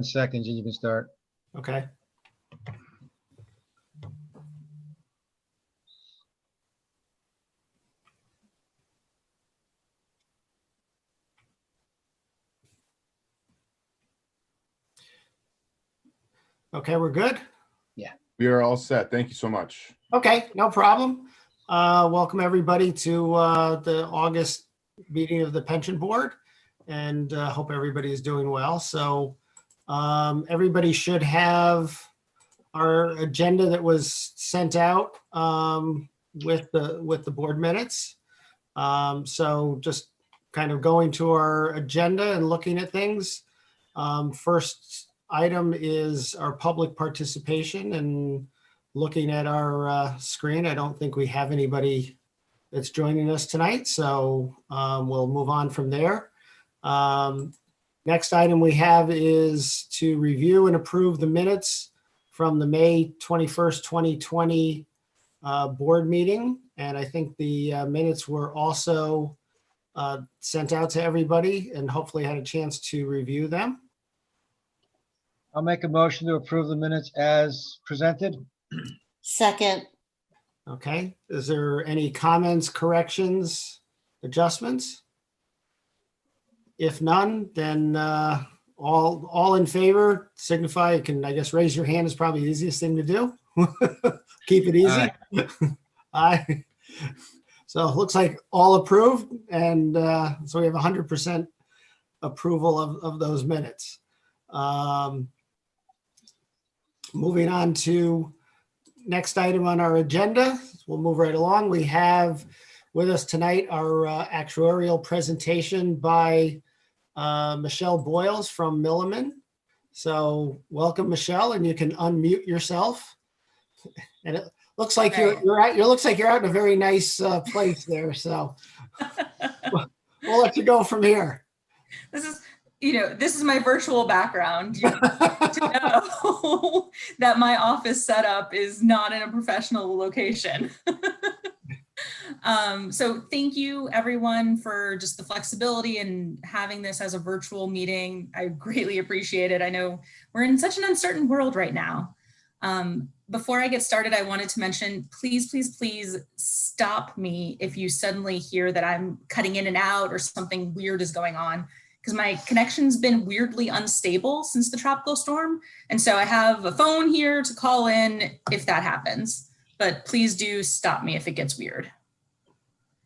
seconds and you can start. Okay. Okay, we're good. We are all set. Thank you so much. Okay, no problem. Welcome everybody to the August meeting of the Pension Board, and hope everybody is doing well. So everybody should have our agenda that was sent out with the board minutes. So just kind of going to our agenda and looking at things. First item is our public participation, and looking at our screen, I don't think we have anybody that's joining us tonight, so we'll move on from there. Next item we have is to review and approve the minutes from the May 21st, 2020 board meeting. And I think the minutes were also sent out to everybody and hopefully had a chance to review them. I'll make a motion to approve the minutes as presented. Second, Okay, is there any comments, corrections, adjustments? If none, then all in favor signify. You can, I guess, raise your hand is probably the easiest thing to do. Keep it easy. Aye. So it looks like all approved, and so we have 100% approval of those minutes. Moving on to next item on our agenda, we'll move right along. We have with us tonight our actuarial presentation by Michelle Boyles from Milliman. So welcome, Michelle, and you can unmute yourself. And it looks like you're out in a very nice place there. So we'll let you go from here. This is my virtual background. You have to know that my office setup is not in a professional location. So thank you everyone for just the flexibility and having this as a virtual meeting. I greatly appreciate it. I know we're in such an uncertain world right now. Before I get started, I wanted to mention, please, please, please stop me if you suddenly hear that I'm cutting in and out or something weird is going on, because my connection's been weirdly unstable since the tropical storm. And so I have a phone here to call in if that happens, but please do stop me if it gets weird.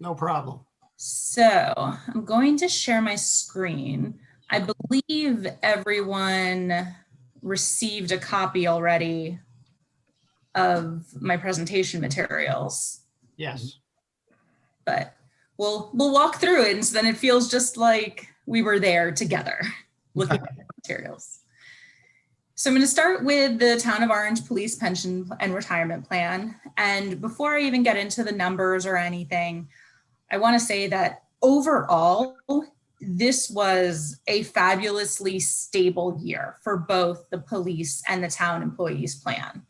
No problem. So I'm going to share my screen. I believe everyone received a copy already of my presentation materials, Yes. but we'll walk through it, and so then it feels just like we were there together looking at the materials. So I'm going to start with the Town of Orange Police Pension and Retirement Plan. And before I even get into the numbers or anything, I want to say that overall, this was a fabulously stable year for both the police and the town employees plan.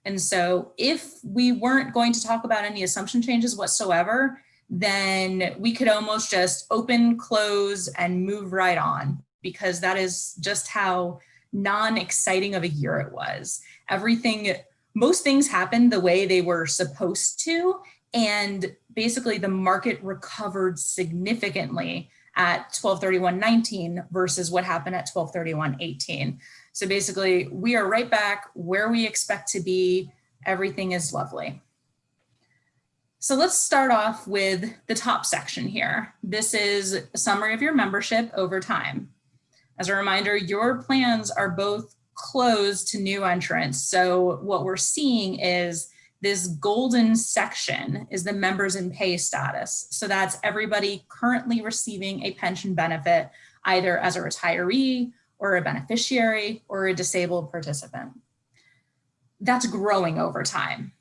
And so if we weren't going to talk about any assumption changes whatsoever, then we could almost just open, close, and move right on, because that is just how non-exciting of a year it was. Most things happened the way they were supposed to, and basically the market recovered significantly at 12/31/19 versus what happened at 12/31/18. So basically we are right back where we expect to be. Everything is lovely. So let's start off with the top section here. This is a summary of your membership over time. As a reminder, your plans are both closed to new entrants. So what we're seeing is this golden section is the members in pay status. So that's everybody currently receiving a pension benefit, either as a retiree or a beneficiary or a disabled participant. That's growing over time.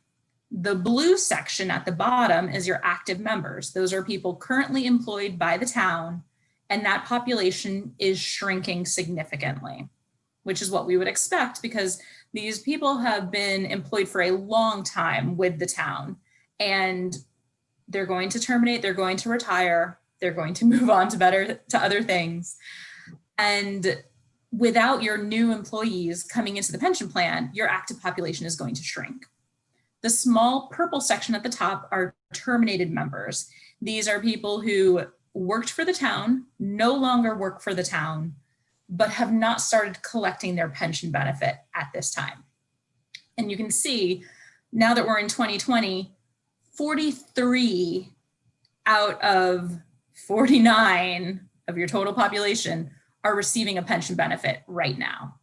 The blue section at the bottom is your active members. Those are people currently employed by the town, and that population is shrinking significantly, which is what we would expect because these people have been employed for a long time with the town, and they're going to terminate, they're going to retire, they're going to move on to other things. And without your new employees coming into the pension plan, your active population is going to shrink. The small purple section at the top are terminated members. These are people who worked for the town, no longer work for the town, but have not started collecting their pension benefit at this time. And you can see now that we're in 2020, 43 out of 49 of your total population are receiving a pension benefit right now.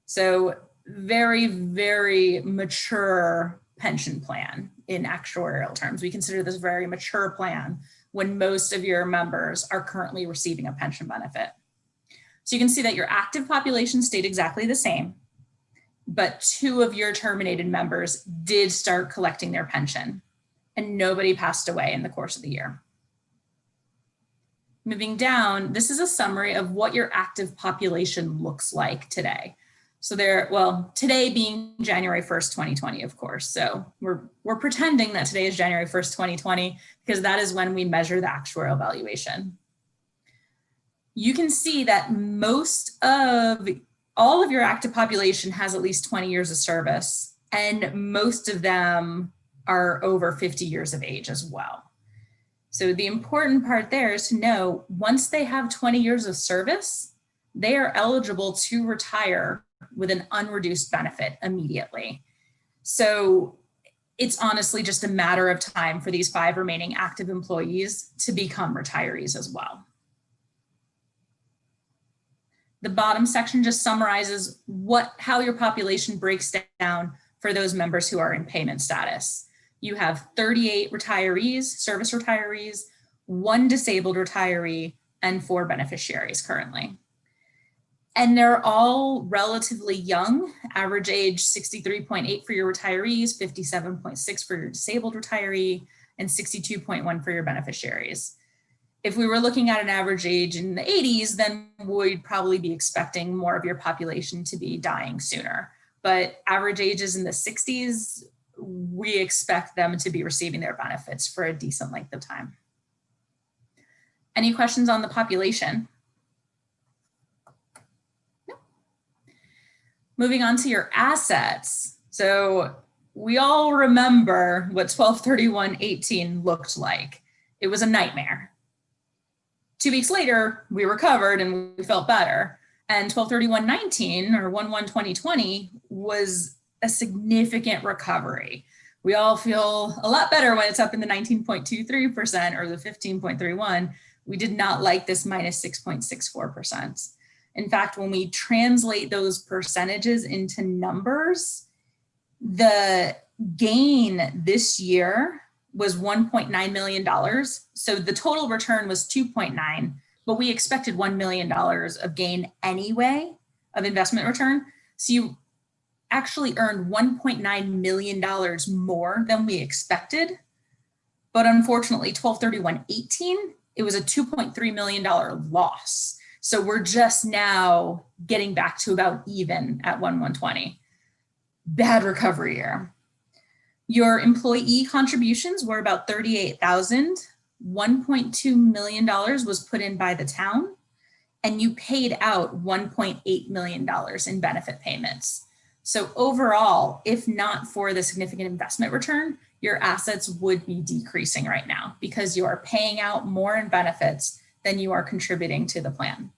So very, very mature pension plan in actuarial terms. We consider this a very mature plan when most of your members are currently receiving a pension benefit. So you can see that your active population stayed exactly the same, but 2 of your terminated members did start collecting their pension, and nobody passed away in the course of the year. Moving down, this is a summary of what your active population looks like today. So today being January 1st, 2020, of course. So we're pretending that today is January 1st, 2020, because that is when we measure the actuarial valuation. You can see that all of your active population has at least 20 years of service, and most of them are over 50 years of age as well. So the important part there is to know once they have 20 years of service, they are eligible to retire with an unreduced benefit immediately. So it's honestly just a matter of time for these 5 remaining active employees to become retirees as well. The bottom section just summarizes how your population breaks down for those members who are in payment status. You have 38 retirees, service retirees, 1 disabled retiree, and 4 beneficiaries currently. And they're all relatively young, average age 63.8 for your retirees, 57.6 for your disabled retiree, and 62.1 for your beneficiaries. If we were looking at an average age in the 80s, then we'd probably be expecting more of your population to be dying sooner. But average ages in the 60s, we expect them to be receiving their benefits for a decent length of time. Any questions on the population? No. Moving on to your assets. So we all remember what 12/31/18 looked like. It was a nightmare. 2 weeks later, we recovered and we felt better. And 12/31/19 or 1/1/2020 was a significant recovery. We all feel a lot better when it's up in the 19.23% or the 15.31. We did not like this minus 6.64%. In fact, when we translate those percentages into numbers, the gain this year was $1.9 million. So the total return was 2.9, but we expected $1 million of gain anyway of investment return. So you actually earned $1.9 million more than we expected. But unfortunately, 12/31/18, it was a $2.3 million loss. So we're just now getting back to about even at 1/1/20. Bad recovery year. Your employee contributions were about $38,000. $1.2 million was put in by the town, and you paid out $1.8 million in benefit payments. So overall, if not for the significant investment return, your assets would be decreasing right now because you are paying out more in benefits than you are contributing to the plan.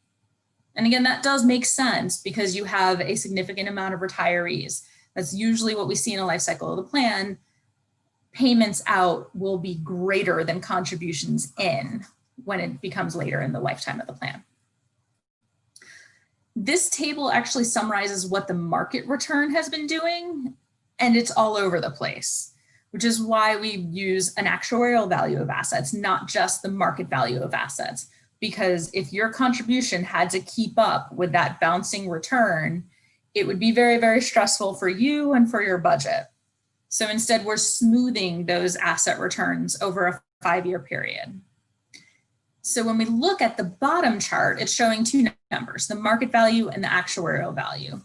And again, that does make sense because you have a significant amount of retirees. That's usually what we see in a life cycle of the plan. Payments out will be greater than contributions in when it becomes later in the lifetime of the plan. This table actually summarizes what the market return has been doing, and it's all over the place, which is why we use an actuarial value of assets, not just the market value of assets. Because if your contribution had to keep up with that bouncing return, it would be very, very stressful for you and for your budget. So instead, we're smoothing those asset returns over a 5-year period. So when we look at the bottom chart, it's showing 2 numbers, the market value and the actuarial value.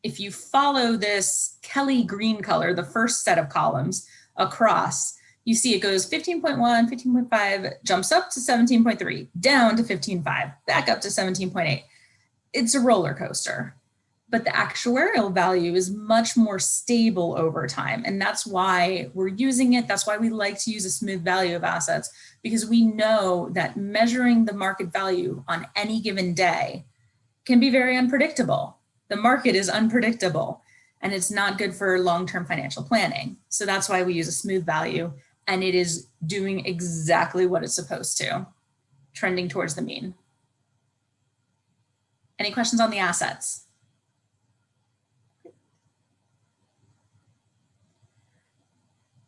If you follow this Kelly green color, the first set of columns across, you see it goes 15.1, 15.5, jumps up to 17.3, down to 15.5, back up to 17.8. it's a roller coaster, but the actuarial value is much more stable over time. And that's why we're using it. That's why we like to use a smooth value of assets, because we know that measuring the market value on any given day can be very unpredictable. The market is unpredictable and it's not good for long-term financial planning. So that's why we use a smooth value, and it is doing exactly what it's supposed to, trending towards the mean. Any questions on the assets?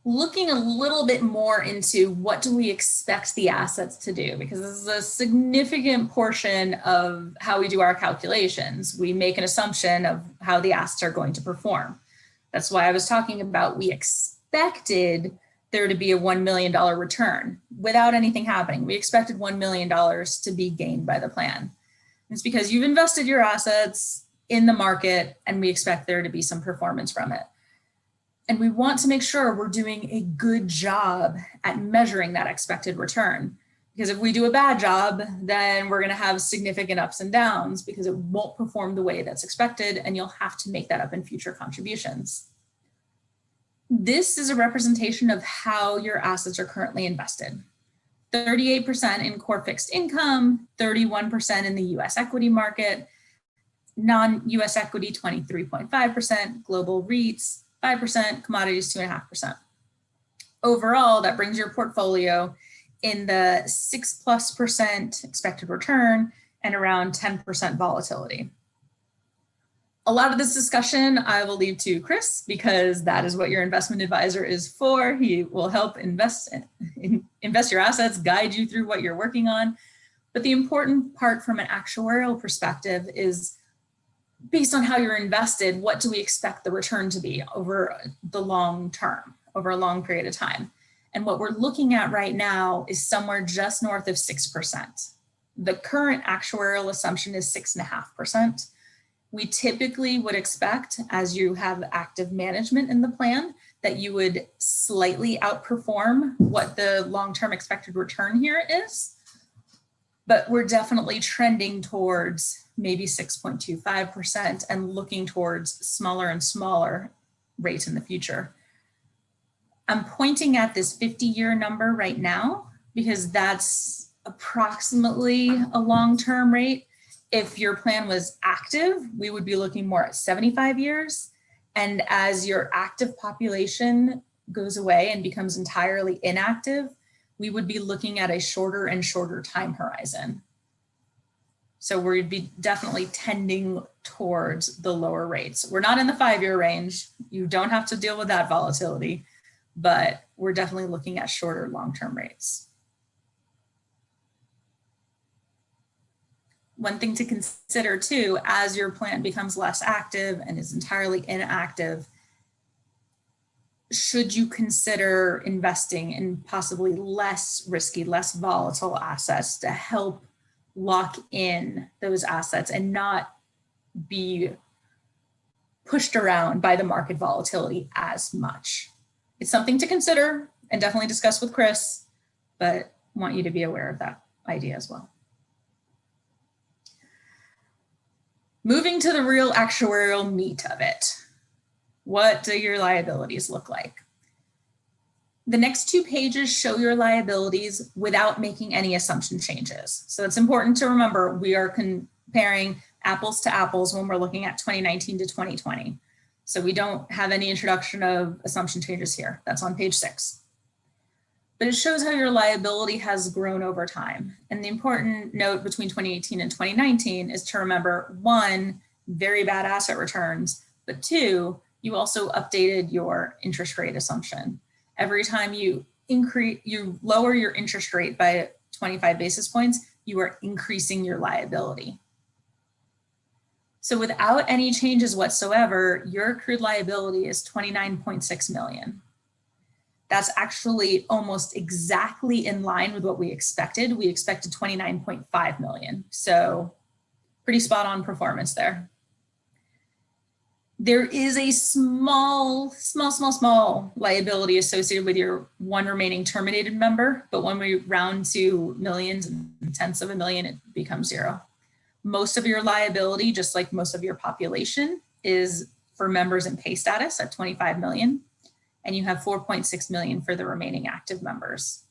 Looking a little bit more into what do we expect the assets to do, because this is a significant portion of how we do our calculations. We make an assumption of how the assets are going to perform. That's why I was talking about we expected there to be a $1 million return without anything happening. We expected $1 million to be gained by the plan. It's because you've invested your assets in the market and we expect there to be some performance from it. And we want to make sure we're doing a good job at measuring that expected return. Because if we do a bad job, then we're going to have significant ups and downs because it won't perform the way that's expected, and you'll have to make that up in future contributions. This is a representation of how your assets are currently invested. 38% in core fixed income, 31% in the US equity market, non-US equity 23.5%, global REITs 5%, commodities 2.5%. Overall, that brings your portfolio in the 6+% expected return and around 10% volatility. A lot of this discussion I will leave to Chris, because that is what your investment advisor is for. He will help invest your assets, guide you through what you're working on. But the important part from an actuarial perspective is, based on how you're invested, what do we expect the return to be over the long term, over a long period of time? And what we're looking at right now is somewhere just north of 6%. The current actuarial assumption is 6.5%. We typically would expect, as you have active management in the plan, that you would slightly outperform what the long-term expected return here is. But we're definitely trending towards maybe 6.25% and looking towards smaller and smaller rates in the future. I'm pointing at this 50-year number right now because that's approximately a long-term rate. If your plan was active, we would be looking more at 75 years. And as your active population goes away and becomes entirely inactive, we would be looking at a shorter and shorter time horizon. So we'd be definitely tending towards the lower rates. We're not in the 5-year range. You don't have to deal with that volatility, but we're definitely looking at shorter long-term rates. One thing to consider too, as your plan becomes less active and is entirely inactive, should you consider investing in possibly less risky, less volatile assets to help lock in those assets and not be pushed around by the market volatility as much? It's something to consider and definitely discuss with Chris, but want you to be aware of that idea as well. Moving to the real actuarial meat of it. What do your liabilities look like? The next 2 pages show your liabilities without making any assumption changes. So it's important to remember we are comparing apples to apples when we're looking at 2019 to 2020. So we don't have any introduction of assumption changes here. That's on page 6. But it shows how your liability has grown over time. And the important note between 2018 and 2019 is to remember, 1, very bad asset returns, but 2, you also updated your interest rate assumption. Every time you lower your interest rate by 25 basis points, you are increasing your liability. So without any changes whatsoever, your accrued liability is $29.6 million. That's actually almost exactly in line with what we expected. We expected 29.5 million. So pretty spot on performance there. There is a small liability associated with your 1 remaining terminated member, but when we round to millions and tenths of a million, it becomes 0. Most of your liability, just like most of your population, is for members in pay status at 25 million, and you have 4.6 million for the remaining active members.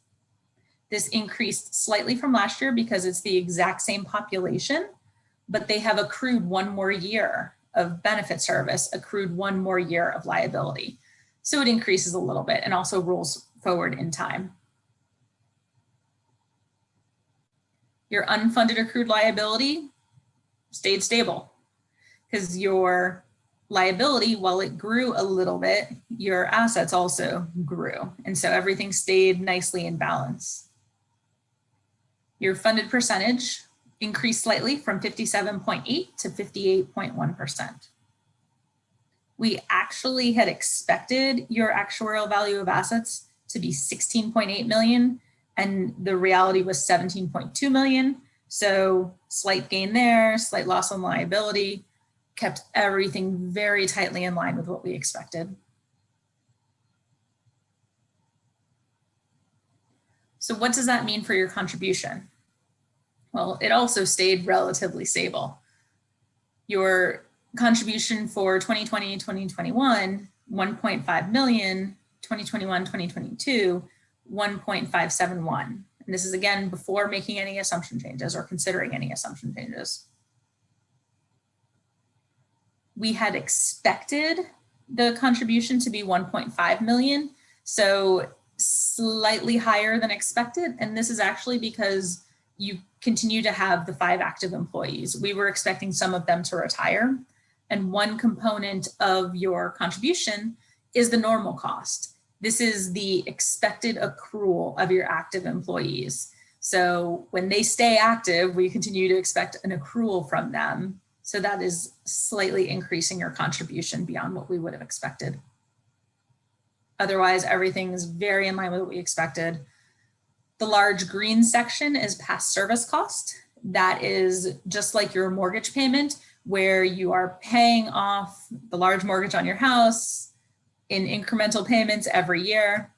This increased slightly from last year because it's the exact same population, but they have accrued one more year of benefit service, accrued one more year of liability. So it increases a little bit and also rolls forward in time. Your unfunded accrued liability stayed stable because your liability, while it grew a little bit, your assets also grew. And so everything stayed nicely in balance. Your funded percentage increased slightly from 57.8 to 58.1%. We actually had expected your actuarial value of assets to be 16.8 million, and the reality was 17.2 million. So slight gain there, slight loss on liability, kept everything very tightly in line with what we expected. So what does that mean for your contribution? Well, it also stayed relatively stable. Your contribution for 2020, 2021, 1.5 million, 2021, 2022, 1.571. And this is again before making any assumption changes or considering any assumption changes. We had expected the contribution to be 1.5 million, so slightly higher than expected. And this is actually because you continue to have the 5 active employees. We were expecting some of them to retire. And one component of your contribution is the normal cost. This is the expected accrual of your active employees. So when they stay active, we continue to expect an accrual from them. So that is slightly increasing your contribution beyond what we would have expected. Otherwise, everything is very in line with what we expected. The large green section is past service cost. That is just like your mortgage payment, where you are paying off the large mortgage on your house in incremental payments every year.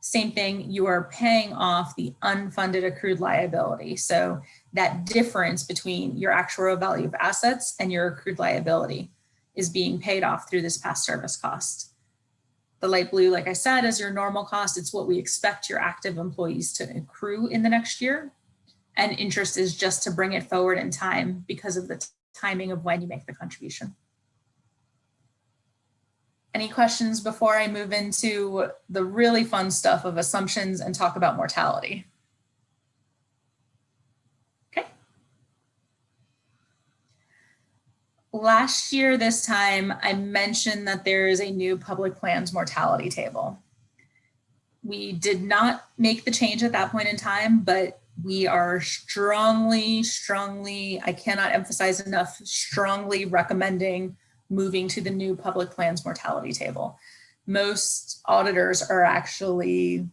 Same thing, you are paying off the unfunded accrued liability. So that difference between your actuarial value of assets and your accrued liability is being paid off through this past service cost. The light blue, like I said, is your normal cost. It's what we expect your active employees to accrue in the next year. And interest is just to bring it forward in time because of the timing of when you make the contribution. Any questions before I move into the really fun stuff of assumptions and talk about mortality? Okay. Last year, this time, I mentioned that there is a new public plans mortality table. We did not make the change at that point in time, but we are strongly, I cannot emphasize enough, strongly recommending moving to the new public plans mortality table. Most auditors are actually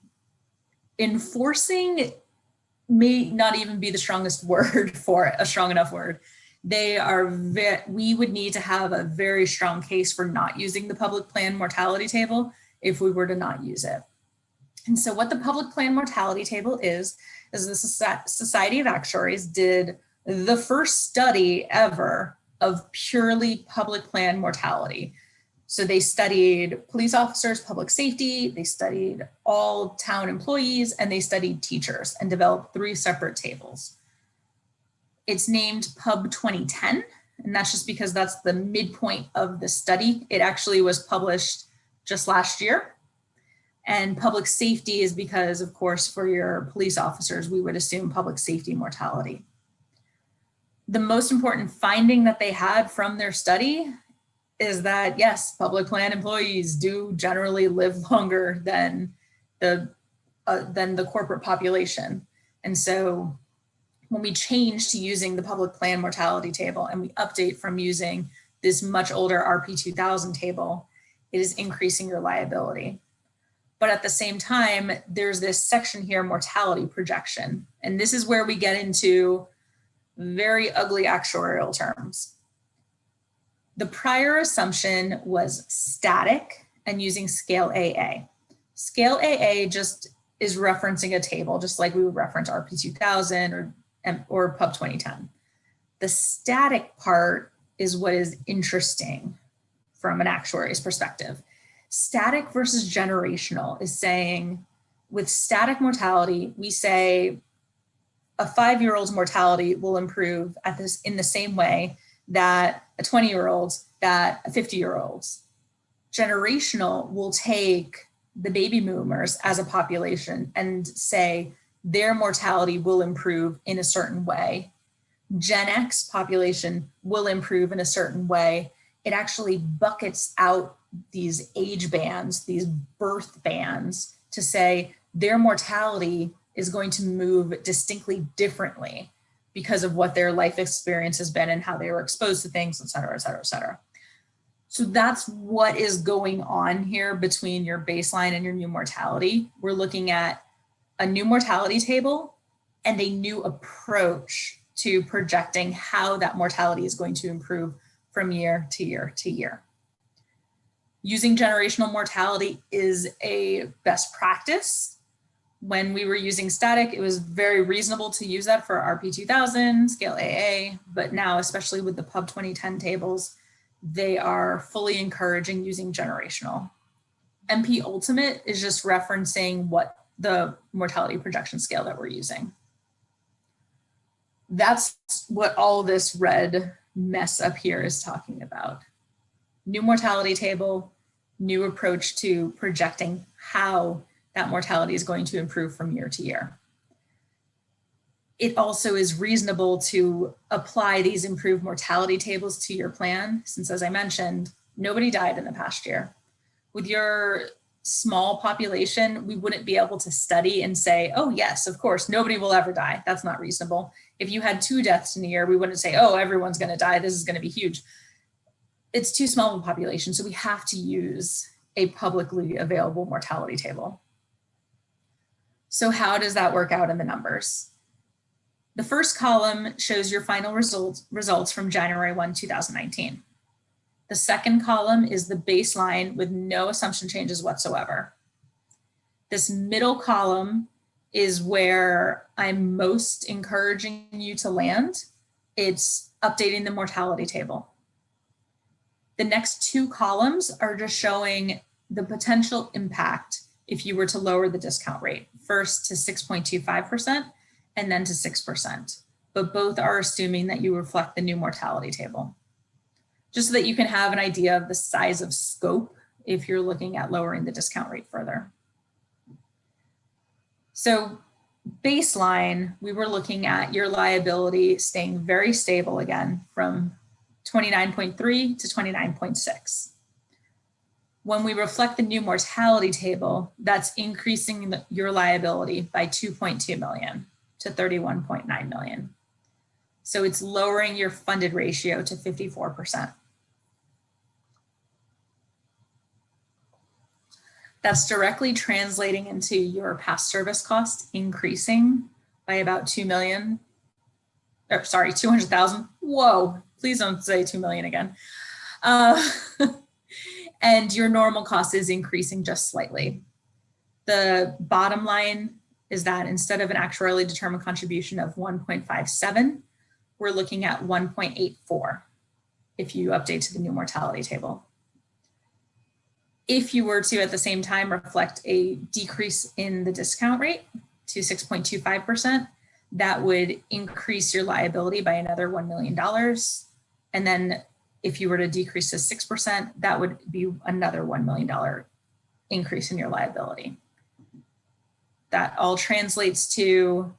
enforcing, may not even be the strongest word for it, a strong enough word. They are, we would need to have a very strong case for not using the public plan mortality table if we were to not use it. And so what the public plan mortality table is the Society of Actuaries did the first study ever of purely public plan mortality. So they studied police officers, public safety, they studied all town employees, and they studied teachers and developed 3 separate tables. It's named Pub 2010, and that's just because that's the midpoint of the study. It actually was published just last year. And public safety is because, of course, for your police officers, we would assume public safety mortality. The most important finding that they had from their study is that, yes, public plan employees do generally live longer than the corporate population. And so when we change to using the public plan mortality table and we update from using this much older RP 2000 table, it is increasing your liability. But at the same time, there's this section here, mortality projection. And this is where we get into very ugly actuarial terms. The prior assumption was static and using scale AA. Scale AA just is referencing a table, just like we would reference RP 2000 or Pub 2010. The static part is what is interesting from an actuary's perspective. Static versus generational is saying with static mortality, we say a 5-year-old's mortality will improve in the same way that a 20-year-old's, that a 50-year-old's. Generational will take the baby boomers as a population and say their mortality will improve in a certain way. Gen X population will improve in a certain way. It actually buckets out these age bands, these birth bands, to say their mortality is going to move distinctly differently because of what their life experience has been and how they were exposed to things, et cetera, et cetera, et cetera. So that's what is going on here between your baseline and your new mortality. We're looking at a new mortality table and a new approach to projecting how that mortality is going to improve from year to year to year. Using generational mortality is a best practice. When we were using static, it was very reasonable to use that for RP2000, scale AA, but now, especially with the Pub 2010 tables, they are fully encouraging using generational. MP Ultimate is just referencing what the mortality projection scale that we're using. That's what all this red mess up here is talking about. New mortality table, new approach to projecting how that mortality is going to improve from year to year. It also is reasonable to apply these improved mortality tables to your plan, since, as I mentioned, nobody died in the past year. With your small population, we wouldn't be able to study and say, oh yes, of course, nobody will ever die. That's not reasonable. If you had 2 deaths in a year, we wouldn't say, oh, everyone's gonna die, this is gonna be huge. It's too small of a population, so we have to use a publicly available mortality table. So how does that work out in the numbers? The first column shows your final results from January 1, 2019. The second column is the baseline with no assumption changes whatsoever. This middle column is where I'm most encouraging you to land. It's updating the mortality table. The next 2 columns are just showing the potential impact if you were to lower the discount rate, first to 6.25% and then to 6%. But both are assuming that you reflect the new mortality table, just so that you can have an idea of the size of scope if you're looking at lowering the discount rate further. So baseline, we were looking at your liability staying very stable again from 29.3 to 29.6. When we reflect the new mortality table, that's increasing your liability by 2.2 million to 31.9 million. So it's lowering your funded ratio to 54%. That's directly translating into your past service cost increasing by about 2 million, or sorry, 200,000. Whoa, please don't say 2 million again. And your normal cost is increasing just slightly. The bottom line is that instead of an actuarially determined contribution of 1.57, we're looking at 1.84 if you update to the new mortality table. If you were to, at the same time, reflect a decrease in the discount rate to 6.25%, that would increase your liability by another $1 million. And then if you were to decrease to 6%, that would be another $1 million increase in your liability. That all translates to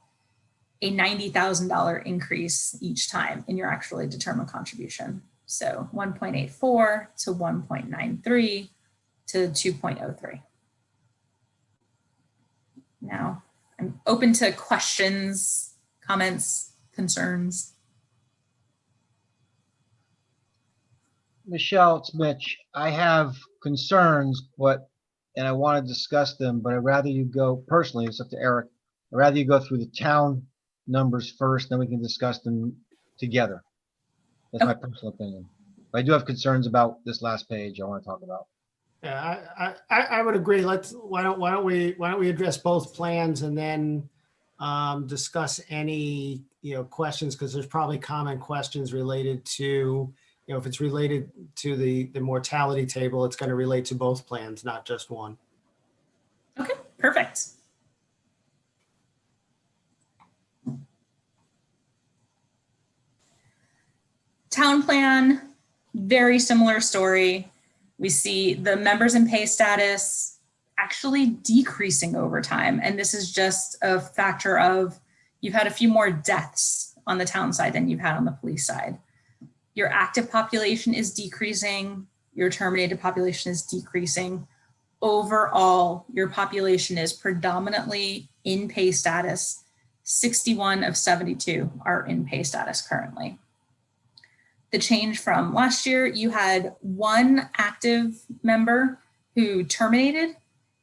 a $90,000 increase each time in your actually determined contribution. So 1.84 to 1.93 to 2.03. Now, I'm open to questions, comments, concerns. Michelle, it's Mitch. I have concerns, and I want to discuss them, but I'd rather you go, personally, it's up to Eric, I'd rather you go through the town numbers first, then we can discuss them together. That's my personal opinion. But I do have concerns about this last page I want to talk about. Yeah, I would agree. Why don't we address both plans and then discuss any questions, because there's probably common questions related to, if it's related to the mortality table, it's going to relate to both plans, not just one. Okay, perfect. Town plan, very similar story. We see the members in pay status actually decreasing over time. And this is just a factor of you've had a few more deaths on the town side than you've had on the police side. Your active population is decreasing. Your terminated population is decreasing. Overall, your population is predominantly in pay status. 61 of 72 are in pay status currently. The change from last year, you had one active member who terminated.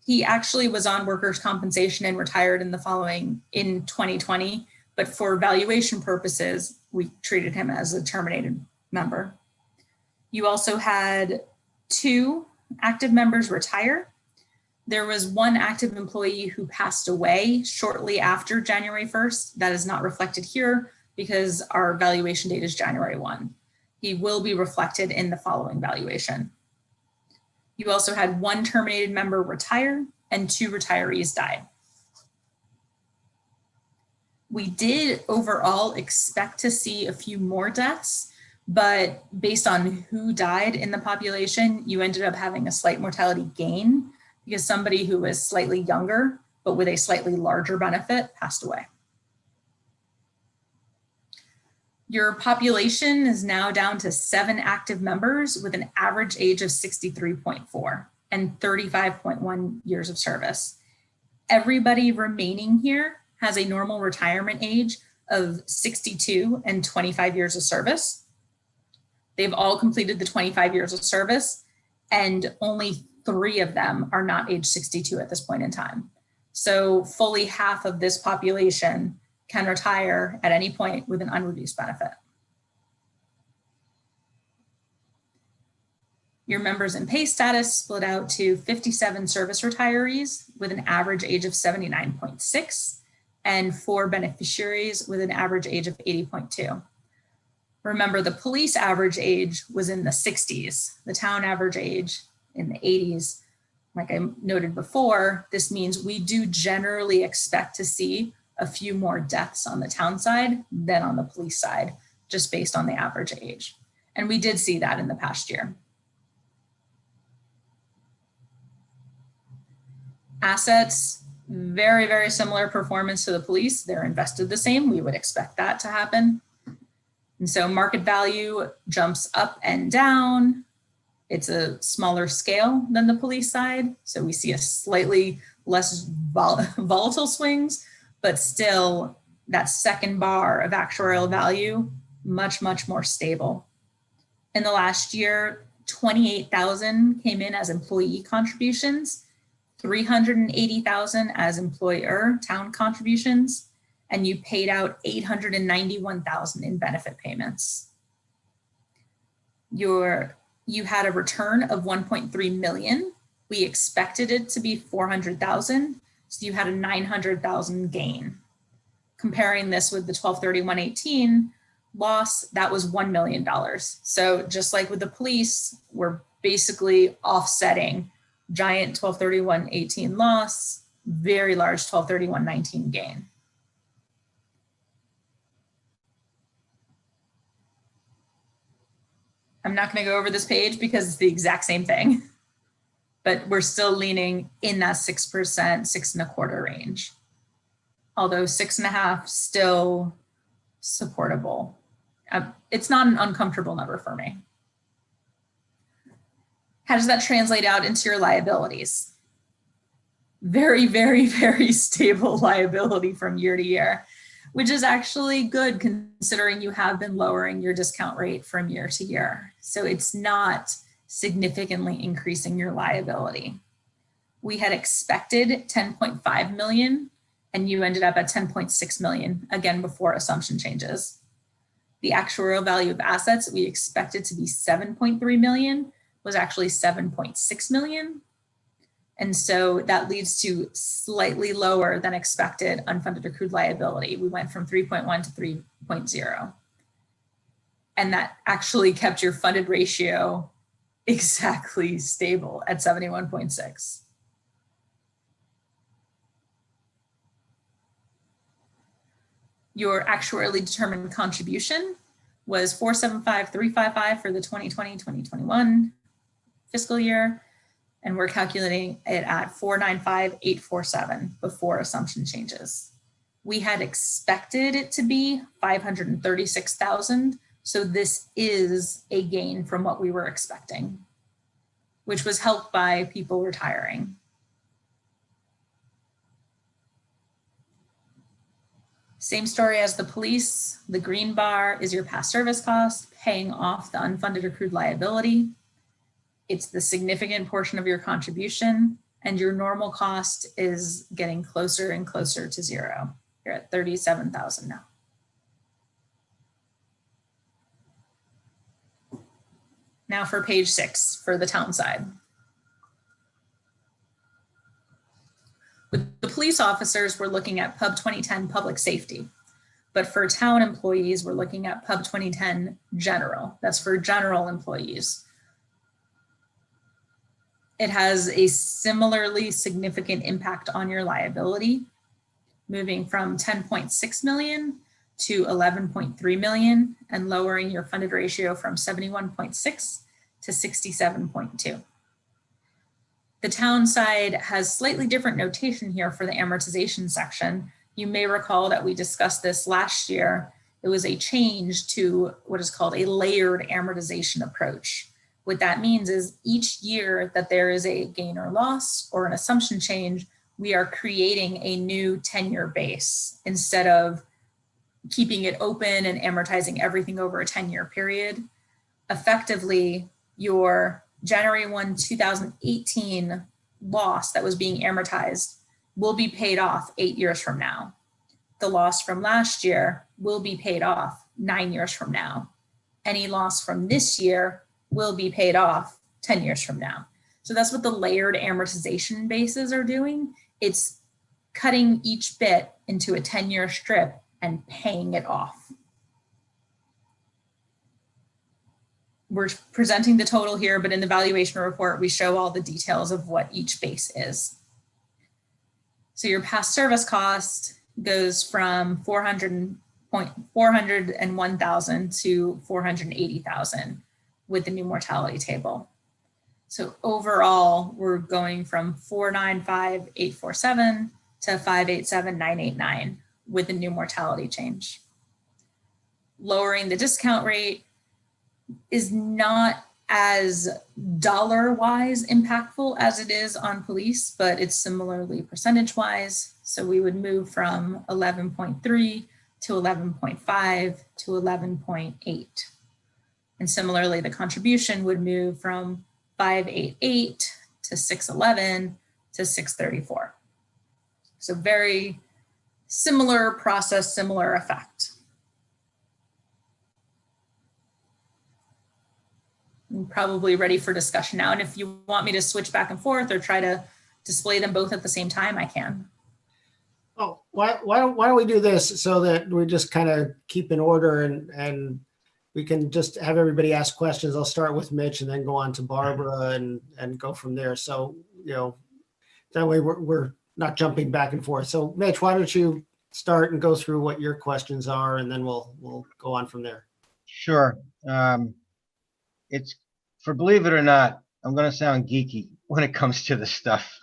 He actually was on workers' compensation and retired in 2020, but for valuation purposes, we treated him as a terminated member. You also had 2 active members retire. There was one active employee who passed away shortly after January 1st. That is not reflected here because our valuation date is January 1. He will be reflected in the following valuation. You also had 1 terminated member retire and 2 retirees died. We did overall expect to see a few more deaths, but based on who died in the population, you ended up having a slight mortality gain because somebody who was slightly younger, but with a slightly larger benefit passed away. Your population is now down to 7 active members with an average age of 63.4 and 35.1 years of service. Everybody remaining here has a normal retirement age of 62 and 25 years of service. They've all completed the 25 years of service, and only 3 of them are not age 62 at this point in time. So fully half of this population can retire at any point with an unreduced benefit. Your members in pay status split out to 57 service retirees with an average age of 79.6 and 4 beneficiaries with an average age of 80.2. Remember, the police average age was in the 60s, the town average age in the 80s. Like I noted before, this means we do generally expect to see a few more deaths on the town side than on the police side, just based on the average age. And we did see that in the past year. Assets, very, very similar performance to the police. They're invested the same. We would expect that to happen. And so market value jumps up and down. It's a smaller scale than the police side. So we see a slightly less volatile swings, but still that second bar of actuarial value, much, much more stable. In the last year, 28,000 came in as employee contributions, 380,000 as employer town contributions, and you paid out 891,000 in benefit payments. You had a return of 1.3 million. We expected it to be 400,000. So you had a 900,000 gain. Comparing this with the 12/31/18 loss, that was $1 million. So just like with the police, we're basically offsetting giant 12/31/18 loss, very large 12/31/19 gain. I'm not going to go over this page because it's the exact same thing, but we're still leaning in that 6%, 6.25% range. Although 6.5% still supportable. It's not an uncomfortable number for me. How does that translate out into your liabilities? Very, very, very stable liability from year to year, which is actually good considering you have been lowering your discount rate from year to year. So it's not significantly increasing your liability. We had expected 10.5 million and you ended up at 10.6 million, again, before assumption changes. The actuarial value of assets we expected to be 7.3 million was actually 7.6 million. And so that leads to slightly lower than expected unfunded accrued liability. We went from 3.1 to 3.0. And that actually kept your funded ratio exactly stable at 71.6. Your actuarially determined contribution was 475,355 for the 2020-2021 fiscal year. And we're calculating it at 495,847 before assumption changes. We had expected it to be 536,000. So this is a gain from what we were expecting, which was helped by people retiring. Same story as the police. The green bar is your past service cost, paying off the unfunded accrued liability. It's the significant portion of your contribution, and your normal cost is getting closer and closer to zero. You're at 37,000 now. Now for page 6 for the town side. With the police officers, we're looking at Pub 2010 public safety. But for town employees, we're looking at Pub 2010 general. That's for general employees. It has a similarly significant impact on your liability, moving from 10.6 million to 11.3 million and lowering your funded ratio from 71.6 to 67.2. The town side has slightly different notation here for the amortization section. You may recall that we discussed this last year. It was a change to what is called a layered amortization approach. What that means is each year that there is a gain or loss or an assumption change, we are creating a new 10-year base instead of keeping it open and amortizing everything over a 10-year period. Effectively, your January 1, 2018 loss that was being amortized will be paid off 8 years from now. The loss from last year will be paid off 9 years from now. Any loss from this year will be paid off 10 years from now. So that's what the layered amortization bases are doing. It's cutting each bit into a 10-year strip and paying it off. We're presenting the total here, but in the valuation report, we show all the details of what each base is. So your past service cost goes from 401,000 to 480,000 with the new mortality table. So overall, we're going from 495,847 to 587,989 with the new mortality change. Lowering the discount rate is not as dollar-wise impactful as it is on police, but it's similarly percentage-wise. So we would move from 11.3 to 11.5 to 11.8. And similarly, the contribution would move from 588 to 611 to 634. So very similar process, similar effect. I'm probably ready for discussion now. And if you want me to switch back and forth or try to display them both at the same time, I can. Oh, why don't we do this so that we just kind of keep in order and we can just have everybody ask questions. I'll start with Mitch and then go on to Barbara and go from there. So, you know, that way we're not jumping back and forth. So Mitch, why don't you start and go through what your questions are, and then we'll go on from there. Sure. It's for, believe it or not, I'm going to sound geeky when it comes to this stuff.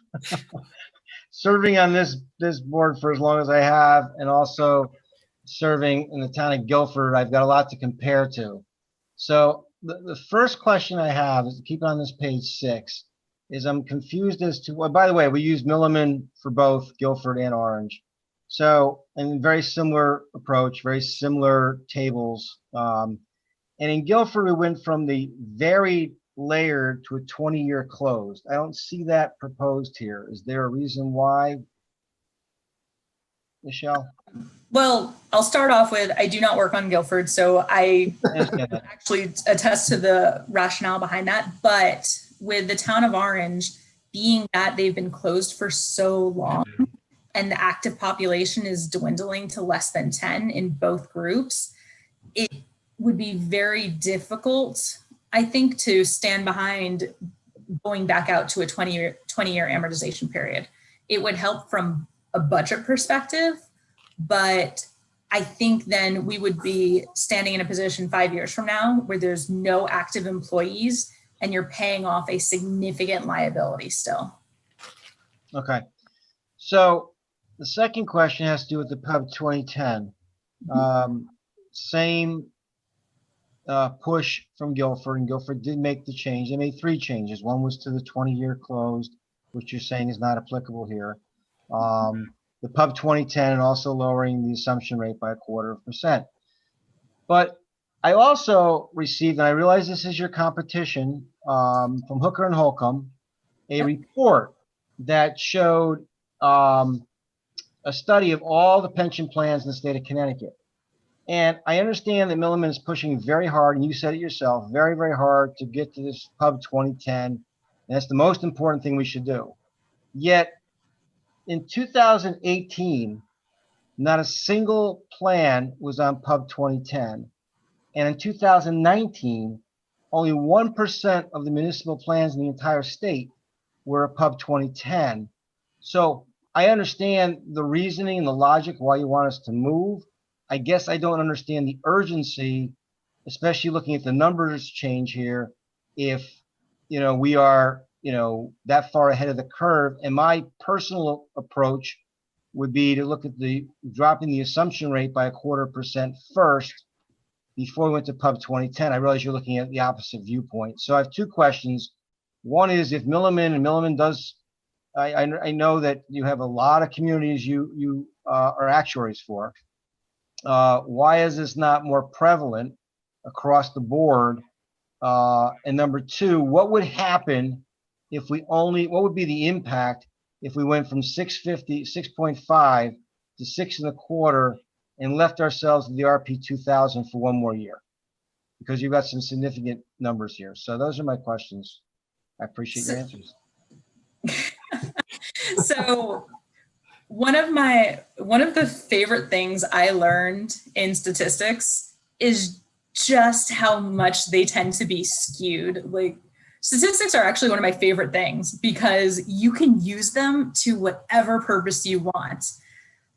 Serving on this board for as long as I have, and also serving in the town of Guilford, I've got a lot to compare to. So the first question I have is, keep it on this page 6, is I'm confused as to, well, by the way, we use Milliman for both Guilford and Orange. So, and very similar approach, very similar tables. And in Guilford, we went from the very layered to a 20-year closed. I don't see that proposed here. Is there a reason why, Michelle? Well, I'll start off with, I do not work on Guilford, so I Yeah. actually attest to the rationale behind that. But with the town of Orange, being that they've been closed for so long and the active population is dwindling to less than 10 in both groups, it would be very difficult, I think, to stand behind going back out to a 20-year amortization period. It would help from a budget perspective, but I think then we would be standing in a position 5 years from now where there's no active employees and you're paying off a significant liability still. Okay. So the second question has to do with the Pub 2010. Same push from Guilford, and Guilford did make the change. They made 3 changes. One was to the 20-year closed, which you're saying is not applicable here. The Pub 2010 and also lowering the assumption rate by 0.25%. But I also received, and I realize this is your competition, from Hooker and Holcomb, a report that showed a study of all the pension plans in the state of Connecticut. And I understand that Milliman is pushing very hard, and you said it yourself, very, very hard to get to this Pub 2010. And that's the most important thing we should do. Yet in 2018, not a single plan was on Pub 2010. And in 2019, only 1% of the municipal plans in the entire state were a Pub 2010. So I understand the reasoning and the logic why you want us to move. I guess I don't understand the urgency, especially looking at the numbers change here. If, we are, that far ahead of the curve. And my personal approach would be to look at the dropping the assumption rate by 0.25% first before we went to Pub 2010. I realize you're looking at the opposite viewpoint. So I have 2 questions. One is if Milliman does, I know that you have a lot of communities you are actuaries for. Why is this not more prevalent across the board? And number 2, what would happen if what would be the impact if we went from 6.5 to 6.25 and left ourselves with the RP 2000 for 1 more year? Because you've got some significant numbers here. So those are my questions. I appreciate your answers. So one of the favorite things I learned in statistics is just how much they tend to be skewed. Like, statistics are actually one of my favorite things because you can use them to whatever purpose you want.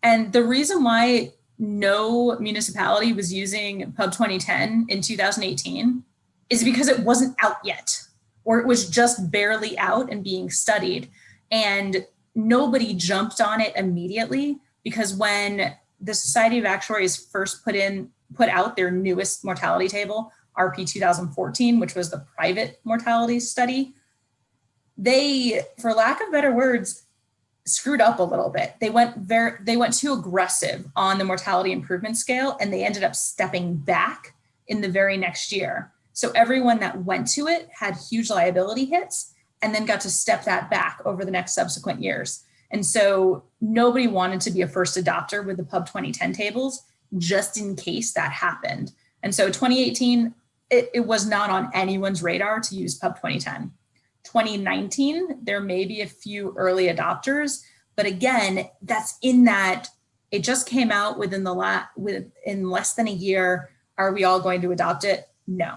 And the reason why no municipality was using Pub 2010 in 2018 is because it wasn't out yet, or it was just barely out and being studied. And nobody jumped on it immediately, because when the Society of Actuaries first put out their newest mortality table, RP 2014, which was the private mortality study, they, for lack of better words, screwed up a little bit. They went too aggressive on the mortality improvement scale, and they ended up stepping back in the very next year. So everyone that went to it had huge liability hits and then got to step that back over the next subsequent years. And so nobody wanted to be a first adopter with the Pub 2010 tables, just in case that happened. And so 2018, it was not on anyone's radar to use Pub 2010. 2019, there may be a few early adopters, but again, that's in that it just came out within less than a year. Are we all going to adopt it? No.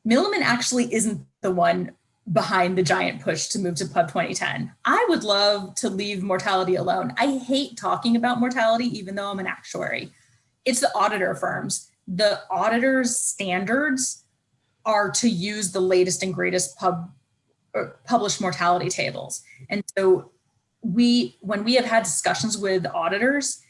Milliman actually isn't the one behind the giant push to move to Pub 2010. I would love to leave mortality alone. I hate talking about mortality, even though I'm an actuary. It's the auditor firms. The auditors' standards are to use the latest and greatest published mortality tables. And so when we have had discussions with auditors,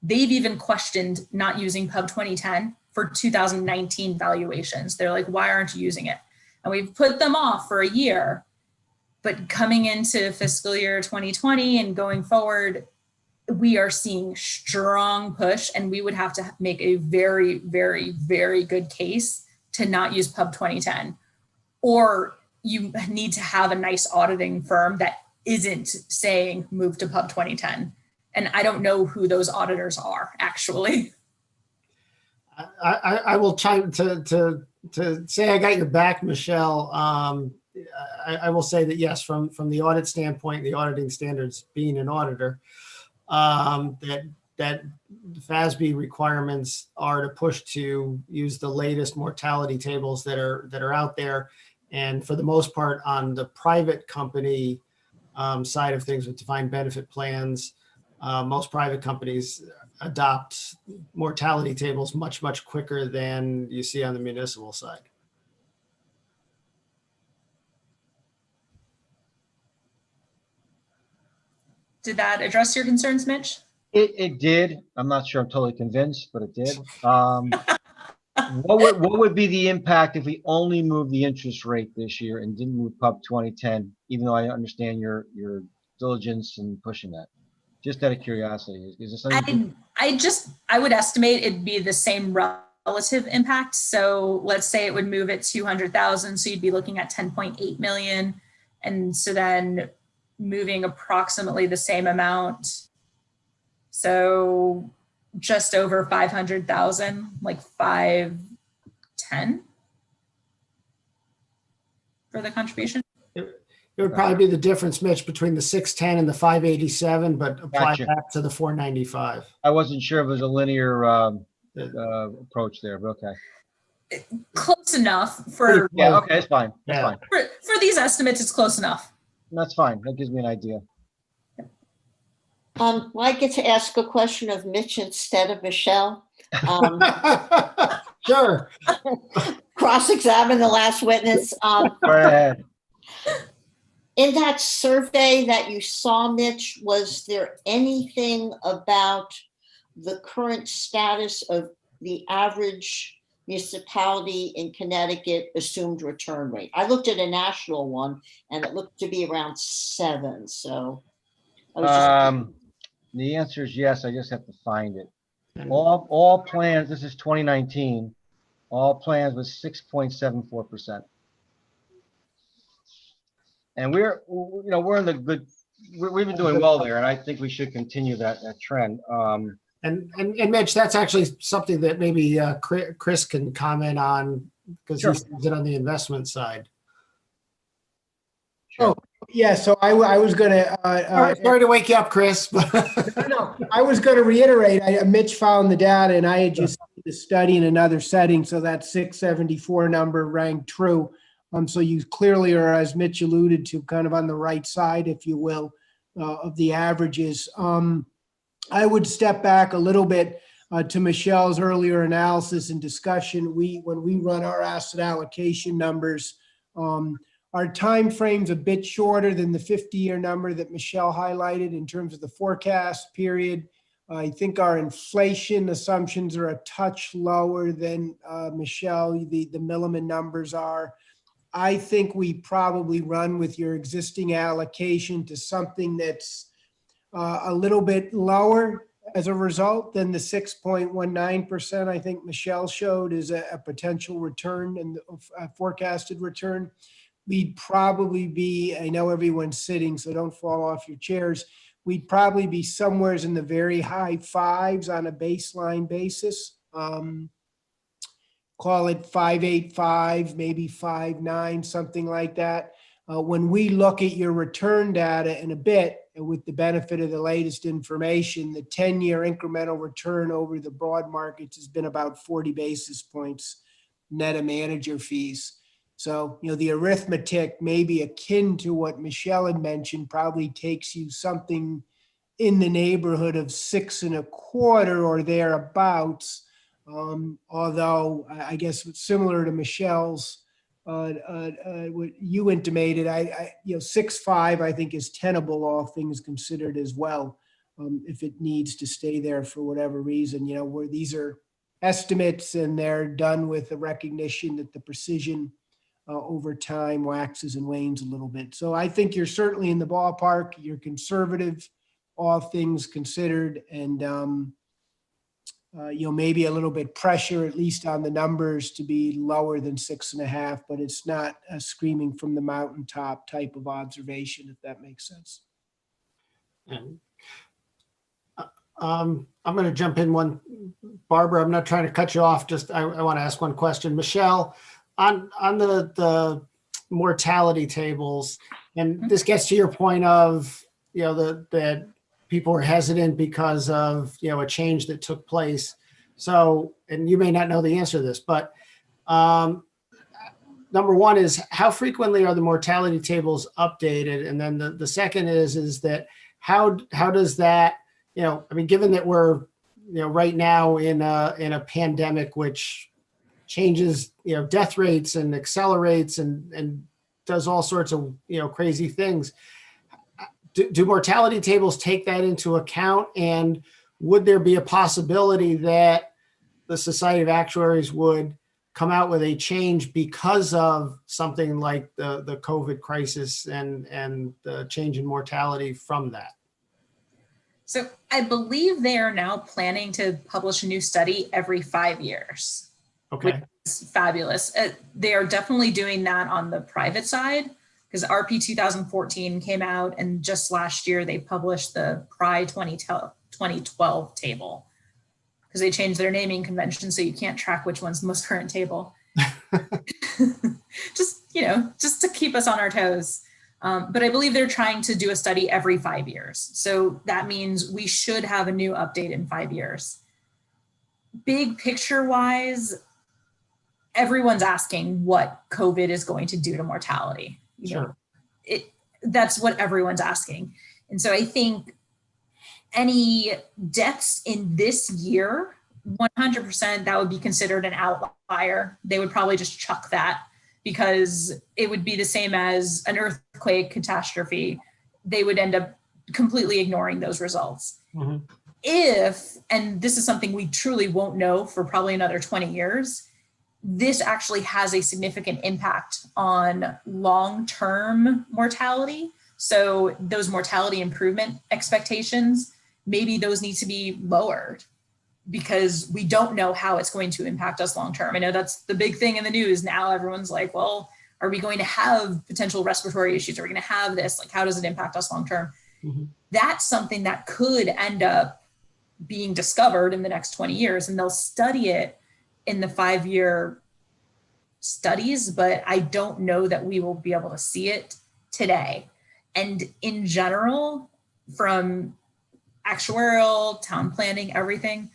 they've even questioned not using Pub 2010 for 2019 valuations. They're like, why aren't you using it? And we've put them off for a year, but coming into fiscal year 2020 and going forward, we are seeing strong push, and we would have to make a very, very, very good case to not use Pub 2010. Or you need to have a nice auditing firm that isn't saying move to Pub 2010. And I don't know who those auditors are, actually. I will chime to say I got your back, Michelle. I will say that yes, from the audit standpoint, the auditing standards, being an auditor, that FASB requirements are to push to use the latest mortality tables that are out there. And for the most part, on the private company side of things with defined benefit plans, most private companies adopt mortality tables much, much quicker than you see on the municipal side. Did that address your concerns, Mitch? It did. I'm not sure I'm totally convinced, but it did. What would be the impact if we only moved the interest rate this year and didn't move Pub 2010, even though I understand your diligence in pushing that? Just out of curiosity, is this something? I would estimate it'd be the same relative impact. So let's say it would move at 200,000. So you'd be looking at 10.8 million. And so then moving approximately the same amount. So just over 500,000, like 510 for the contribution. It would probably be the difference, Mitch, between the 610 and the 587, but apply Gotcha. that to the 495. I wasn't sure if it was a linear approach there, but okay. Close enough for Yeah, okay, it's fine. That's Yeah. fine. for these estimates, it's close enough. That's fine. That gives me an idea. Well, I get to ask a question of Mitch instead of Michelle. Sure. Cross-examine the last witness. Go ahead. In that survey that you saw, Mitch, was there anything about the current status of the average municipality in Connecticut assumed return rate? I looked at a national one and it looked to be around 7. So I was just The answer is yes. I just have to find it. All plans, this is 2019, all plans was 6.74%. And we're in the good, we've been doing well there, and I think we should continue that trend. And Mitch, that's actually something that maybe Chris can comment on because Sure. he sees it on the investment side. Sure. Yeah, so I was going to, Sorry to wake you up, Chris. I was going to reiterate, Mitch found the data and I had just seen the study in another setting. So that 674 number rang true. So you clearly are, as Mitch alluded to, kind of on the right side, if you will, of the averages. I would step back a little bit to Michelle's earlier analysis and discussion. When we run our asset allocation numbers, our time frame's a bit shorter than the 50-year number that Michelle highlighted in terms of the forecast period. I think our inflation assumptions are a touch lower than Michelle, the Milliman numbers are. I think we probably run with your existing allocation to something that's a little bit lower as a result than the 6.19% I think Michelle showed is a potential return and a forecasted return. We'd probably be, I know everyone's sitting, so don't fall off your chairs. We'd probably be somewhere in the very high 5s on a baseline basis. Call it 5.85, maybe 5.9, something like that. When we look at your return data in a bit, and with the benefit of the latest information, the 10-year incremental return over the broad markets has been about 40 basis points net of manager fees. So, the arithmetic may be akin to what Michelle had mentioned, probably takes you something in the neighborhood of 6.25 or thereabouts. Although I guess similar to Michelle's, what you intimated, 6.5 I think is tenable, all things considered as well. If it needs to stay there for whatever reason, where these are estimates and they're done with the recognition that the precision over time waxes and wanes a little bit. So I think you're certainly in the ballpark. You're conservative, all things considered, and maybe a little bit pressure, at least on the numbers, to be lower than 6.5, but it's not a screaming from the mountaintop type of observation, if that makes sense. And I'm going to jump in one, Barbara. I'm not trying to cut you off. Just I want to ask one question, Michelle. On the mortality tables, and this gets to your point of, that people are hesitant because of, a change that took place. So, and you may not know the answer to this, but number one is, how frequently are the mortality tables updated? And then the second is that how does that, given that we're, right now in a pandemic, which changes, death rates and accelerates and does all sorts of, crazy things. Do mortality tables take that into account? And would there be a possibility that the Society of Actuaries would come out with a change because of something like the COVID crisis and the change in mortality from that? So I believe they are now planning to publish a new study every 5 years. Okay. Which is fabulous. They are definitely doing that on the private side, because RP 2014 came out, and just last year they published the PRI 2012 table, because they changed their naming convention so you can't track which one's the most current table. just to keep us on our toes. But I believe they're trying to do a study every 5 years. So that means we should have a new update in 5 years. Big picture wise, everyone's asking what COVID is going to do to mortality. Sure. That's what everyone's asking. And so I think any deaths in this year, 100%, that would be considered an outlier. They would probably just chuck that, because it would be the same as an earthquake catastrophe. They would end up completely ignoring those results. Mm-hmm. If, and this is something we truly won't know for probably another 20 years, this actually has a significant impact on long-term mortality. So those mortality improvement expectations, maybe those need to be lowered, because we don't know how it's going to impact us long-term. I know that's the big thing in the news now. Everyone's like, well, are we going to have potential respiratory issues? Are we going to have this? Like, how does it impact us long-term? Mm-hmm. That's something that could end up being discovered in the next 20 years, and they'll study it in the 5-year studies, but I don't know that we will be able to see it today. And in general, from actuarial, town planning, everything,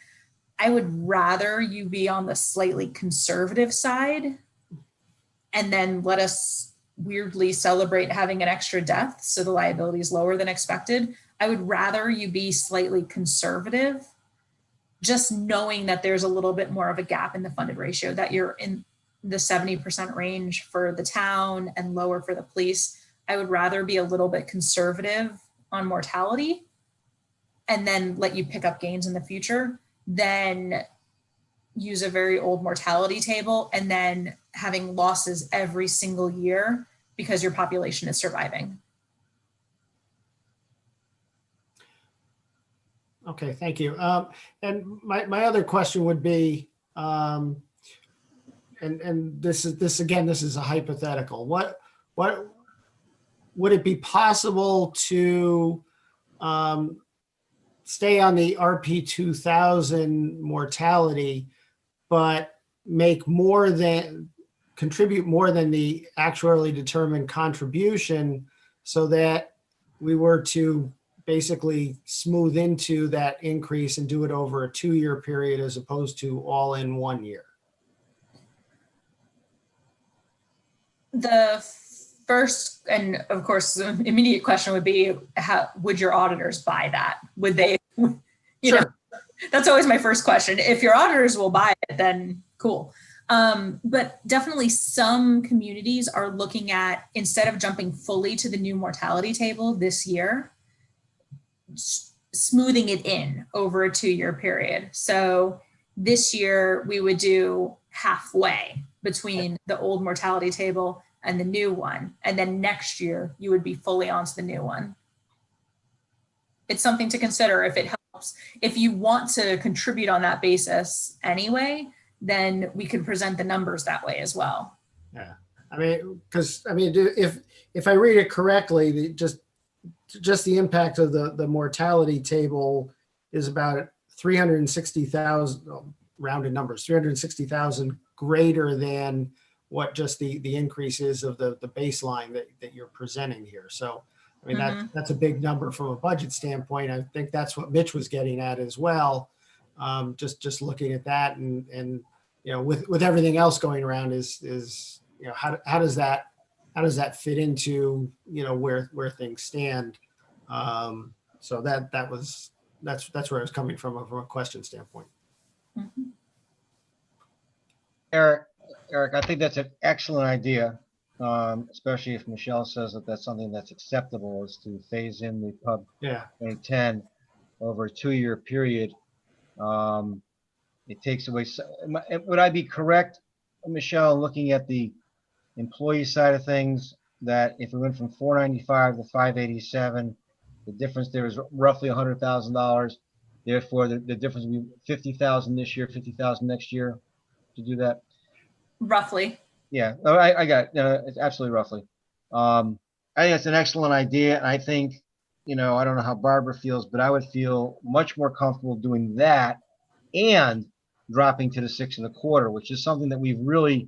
I would rather you be on the slightly conservative side and then let us weirdly celebrate having an extra death so the liability is lower than expected. I would rather you be slightly conservative, just knowing that there's a little bit more of a gap in the funded ratio, that you're in the 70% range for the town and lower for the police. I would rather be a little bit conservative on mortality and then let you pick up gains in the future than use a very old mortality table and then having losses every single year because your population is surviving. Okay, thank you. And my other question would be, and this is a hypothetical. What would it be possible to stay on the RP 2000 mortality, but contribute more than the actuarially determined contribution, so that we were to basically smooth into that increase and do it over a 2-year period as opposed to all in 1 year? The first, and of course, the immediate question would be, how would your auditors buy that? Would they, Sure. That's always my first question. If your auditors will buy it, then cool. But definitely some communities are looking at, instead of jumping fully to the new mortality table this year, smoothing it in over a 2-year period. So this year we would do halfway between the old mortality table and the new one. And then next year you would be fully onto the new one. It's something to consider if it helps. If you want to contribute on that basis anyway, then we could present the numbers that way as well. Yeah. If I read it correctly, just the impact of the mortality table is about 360,000, rounded numbers, 360,000 greater than what just the increase is of the baseline that you're presenting here. So, I mean, that's a big number from a budget standpoint. I think that's what Mitch was getting at as well. Just looking at that and you know, with everything else going around is you know, how does that fit into, you know, where things stand? So that's where I was coming from a question standpoint. Mhm. Eric, I think that's an excellent idea, especially if Michelle says that that's something that's acceptable, is to phase in the pub Yeah. 2010 over a 2-year period. It takes away, would I be correct, Michelle, looking at the employee side of things, that if we went from 495 to 587, the difference there is roughly $100,000. Therefore, the difference would be 50,000 this year, 50,000 next year to do that. Roughly. Yeah, no, I got it. No, it's absolutely roughly. I think it's an excellent idea, and I think, you know, I don't know how Barbara feels, but I would feel much more comfortable doing that and dropping to the 6.25, which is something that we've really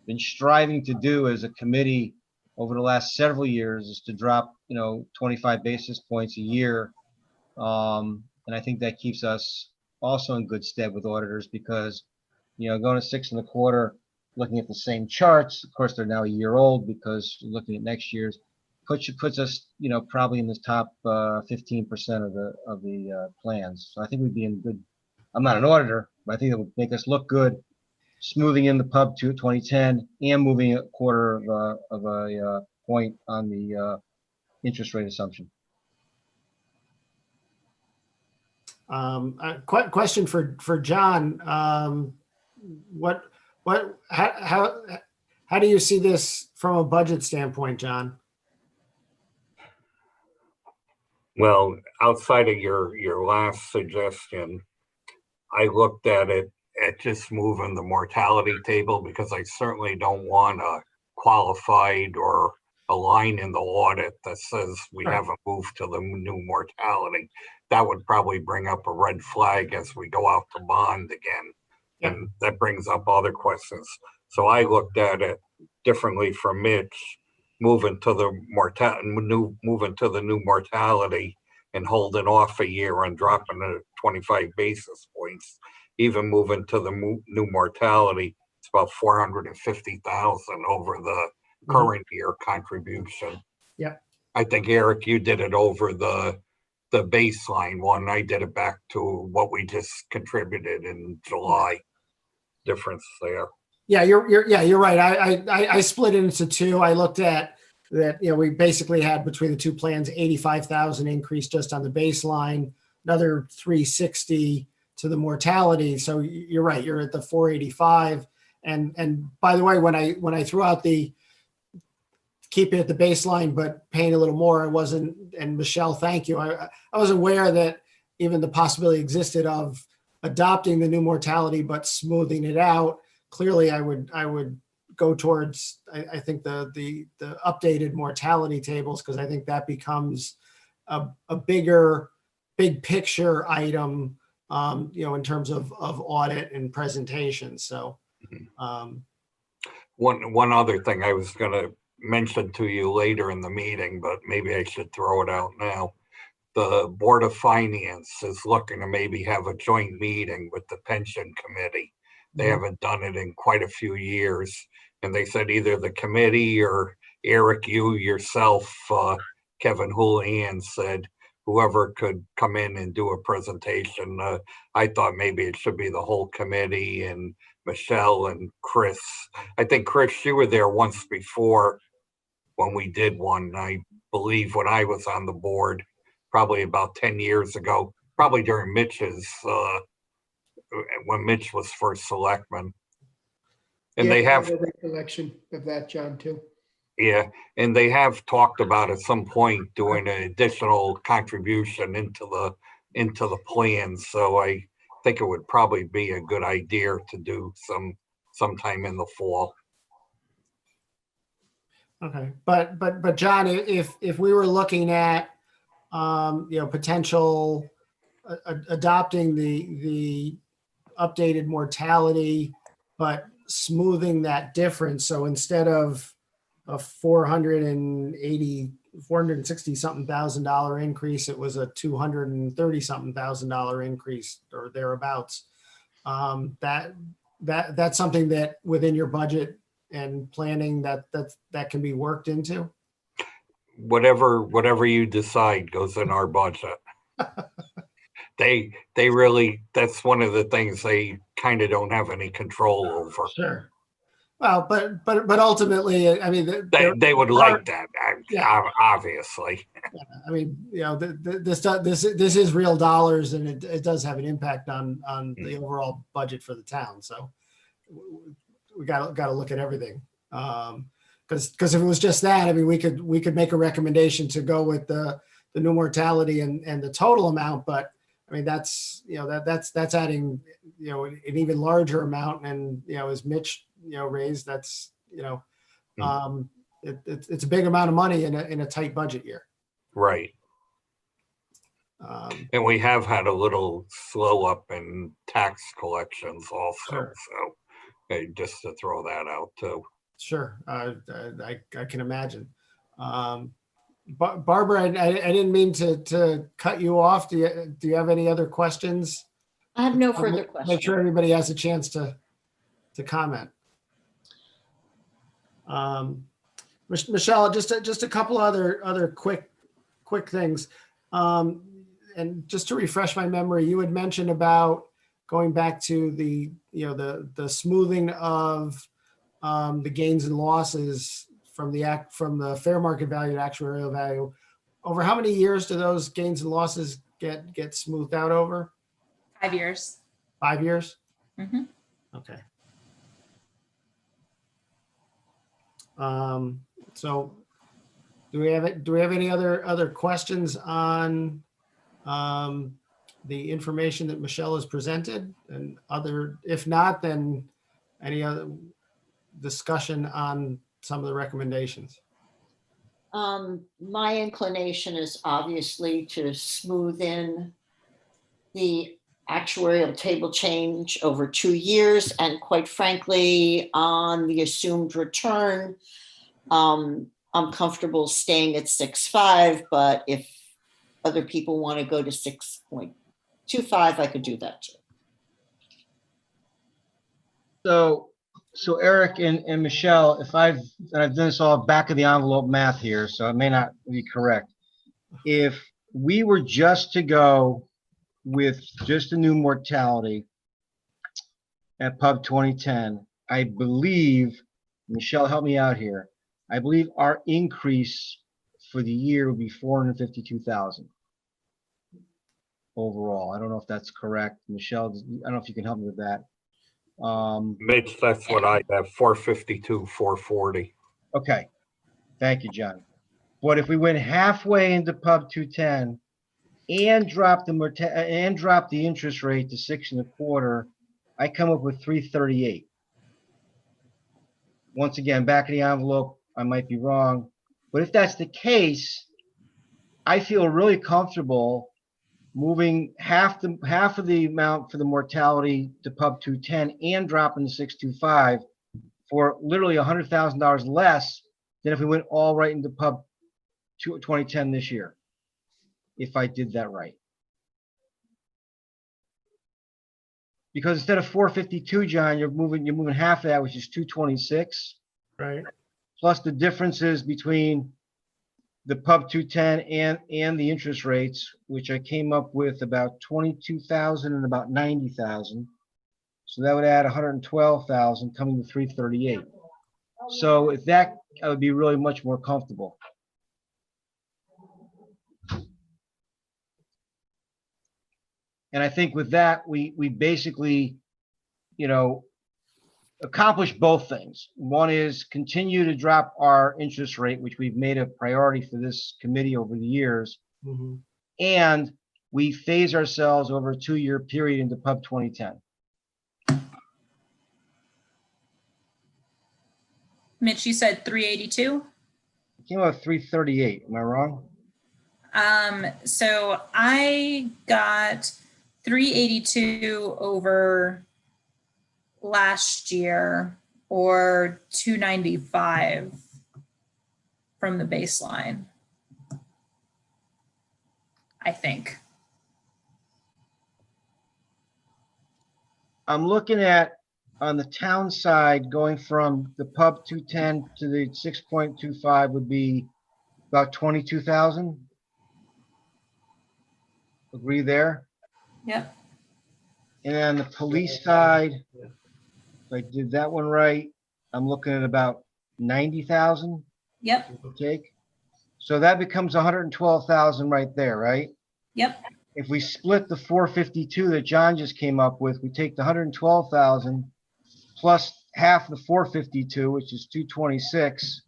been striving to do as a committee over the last several years, is to drop, you know, 25 basis points a year. And I think that keeps us also in good stead with auditors, because, you know, going to 6.25, looking at the same charts, of course, they're now a year old because looking at next year's, puts us, you know, probably in the top 15% of the plans. So I think we'd be in good. I'm not an auditor, but I think it would make us look good, smoothing in the pub to 2010 and moving a quarter of a point on the interest rate assumption. Question for John. How do you see this from a budget standpoint, John? Well, outside of your last suggestion, I looked at it at just moving the mortality table, because I certainly don't want a qualified or a line in the audit that says we Right. haven't moved to the new mortality. That would probably bring up a red flag as we go out to bond again. Yeah. And that brings up other questions. So I looked at it differently from Mitch, moving to the new mortality and holding off a year and dropping it 25 basis points. Even moving to the new mortality, it's about 450,000 over the current year contribution. Yeah. I think, Eric, you did it over the baseline one. I did it back to what we just contributed in July. Difference there. Yeah, you're right. I split it into two. I looked at that, you know, we basically had between the two plans, 85,000 increase just on the baseline, another 360 to the mortality. So you're right, you're at the 485. And by the way, when I threw out the keep it at the baseline, but paying a little more, I wasn't, and Michelle, thank you. I was aware that even the possibility existed of adopting the new mortality, but smoothing it out. Clearly I would go towards, I think the updated mortality tables, because I think that becomes a big picture item, you know, in terms of audit and presentation. So, One other thing I was going to mention to you later in the meeting, but maybe I should throw it out now. The Board of Finance is looking to maybe have a joint meeting with the pension committee. They haven't done it in quite a few years. And they said either the committee or Eric, you yourself, Kevin Houlihan said, whoever could come in and do a presentation. I thought maybe it should be the whole committee, and Michelle and Chris. I think, Chris, you were there once before when we did one, I believe, when I was on the board, probably about 10 years ago, probably during Mitch's, when Mitch was first selectman. And they have a recollection of that, John, too. Yeah, and they have talked about at some point doing an additional contribution into the plan. So I think it would probably be a good idea to do sometime in the fall. okay. But John, if we were looking at, you know, potential adopting the updated mortality, but smoothing that difference. So instead of a 460 something thousand dollar increase, it was a 230 something thousand dollar increase or thereabouts. That's something that within your budget and planning that can be worked into. Whatever you decide goes in our budget. They really, that's one of the things they kind of don't have any control over. Sure. Well, but ultimately, I mean, They would like that, Yeah. obviously. I mean, this is real dollars, and it does have an impact on the overall budget for the town. So we got to look at everything. Because if it was just that, I mean, we could make a recommendation to go with the new mortality and the total amount, but I mean, that's adding, an even larger amount. And, as Mitch, raised, that's, it's a big amount of money in a tight budget year. Right. And we have had a little slow up in tax collections also. Sure. So just to throw that out too. Sure. I can imagine. Barbara, I didn't mean to cut you off. Do you have any other questions? I have no further Make questions. sure everybody has a chance to comment. Michelle, just a couple other quick things. And just to refresh my memory, you had mentioned about going back to the smoothing of the gains and losses from the fair market value to actuarial value. Over how many years do those gains and losses get smoothed out over? 5 years. 5 years? Mhm. Okay. So do we have any other questions on the information that Michelle has presented, and if not, then any other discussion on some of the recommendations? My inclination is obviously to smooth in the actuarial table change over 2 years, and quite frankly, on the assumed return, I'm comfortable staying at 6.5, but if other people want to go to 6.25, I could do that too. So Eric and Michelle, I've done this all back of the envelope math here, so it may not be correct. If we were just to go with just the new mortality at Pub 2010, I believe, Michelle, help me out here. I believe our increase for the year would be 452,000 overall. I don't know if that's correct. Michelle, I don't know if you can help me with that. Mitch, that's what I have, 452, 440. Okay. Thank you, John. But if we went halfway into Pub 210 and drop the interest rate to 6.25, I come up with 338. Once again, back of the envelope, I might be wrong, but if that's the case, I feel really comfortable moving half of the amount for the mortality to Pub 210 and dropping to 6.25 for literally $100,000 less than if we went all right into Pub 2010 this year, if I did that right. Because instead of 452, John, you're moving half of that, which is 226. Right. Plus the differences between the Pub 210 and the interest rates, which I came up with about 22,000 and about 90,000. So that would add 112,000, coming to 338. So if that, I would be really much more comfortable. And I think with that, we basically, accomplish both things. One is continue to drop our interest rate, which we've made a priority for this committee over the years. Mhm. And we phase ourselves over a 2-year period into Pub 2010. Mitch, you said 382? Came out with 338. Am I wrong? So I got 382 over last year or 295 from the baseline. I think. I'm looking at, on the town side, going from the pub 210 to the 6.25 would be about 22,000. Agree there? Yep. And then the police side, if I did that one right, I'm looking at about 90,000, Yep. give or take. So that becomes 112,000 right there, right? Yep. If we split the 452 that John just came up with, we take the 112,000 plus half the 452, which is 226.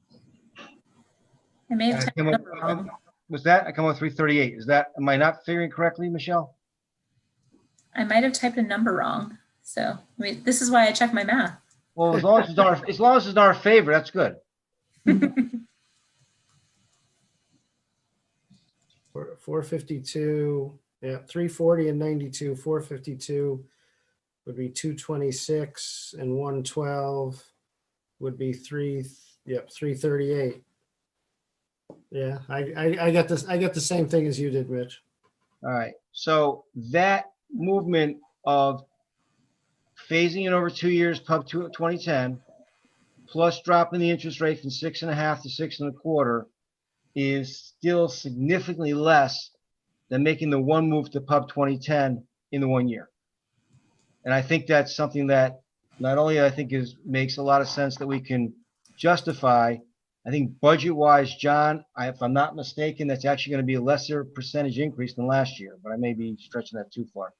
I may have And I typed came the up- number wrong. Was that? I come up with 338. Is that, am I not figuring correctly, Michelle? I might have typed a number wrong. So this is why I check my math. Well, as long as it's not our favor, that's good. 452, yeah, 340 and 92, 452 would be 226 and 112 would be 338. Yeah, I got this. I got the same thing as you did, Rich. All right. So that movement of phasing it over 2 years, pub 2010, plus dropping the interest rate from 6.5 to 6.25 is still significantly less than making the one move to pub 2010 in the 1 year. And I think that's something that not only I think makes a lot of sense that we can justify. I think budget-wise, John, if I'm not mistaken, that's actually going to be a lesser percentage increase than last year, but I may be stretching that too far.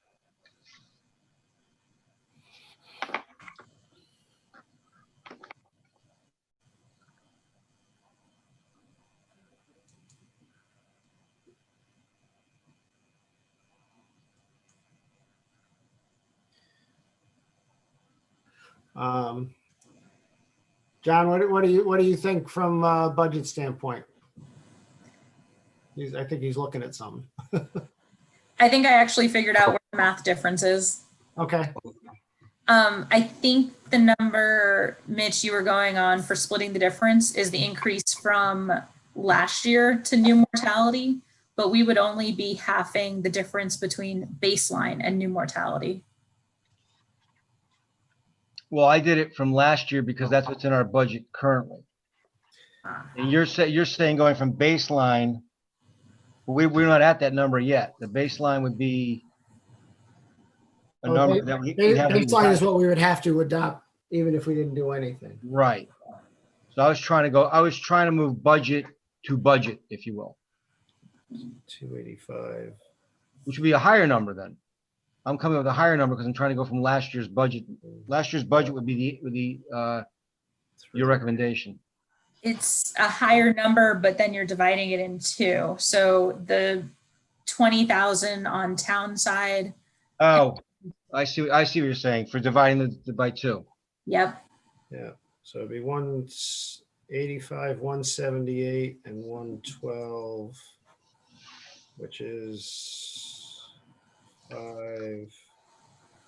John, what do you think from a budget standpoint? I think he's looking at something. I think I actually figured out where the math difference is. Okay. I think the number, Mitch, you were going on for splitting the difference is the increase from last year to new mortality, but we would only be halving the difference between baseline and new mortality. Well, I did it from last year because that's what's in our budget currently. And you're saying going from baseline, we're not at that number yet. The baseline would be a number that we have. Baseline is what we would have to adopt even if we didn't do anything. Right. So I was trying to move budget to budget, if you will, 285. which would be a higher number then. I'm coming with a higher number because I'm trying to go from last year's budget. Last year's budget would be your recommendation. It's a higher number, but then you're dividing it in two. So the 20,000 on town side. Oh, I see what you're saying for dividing the by two. Yep. Yeah. So it'd be 185, 178, and 112, which is 5,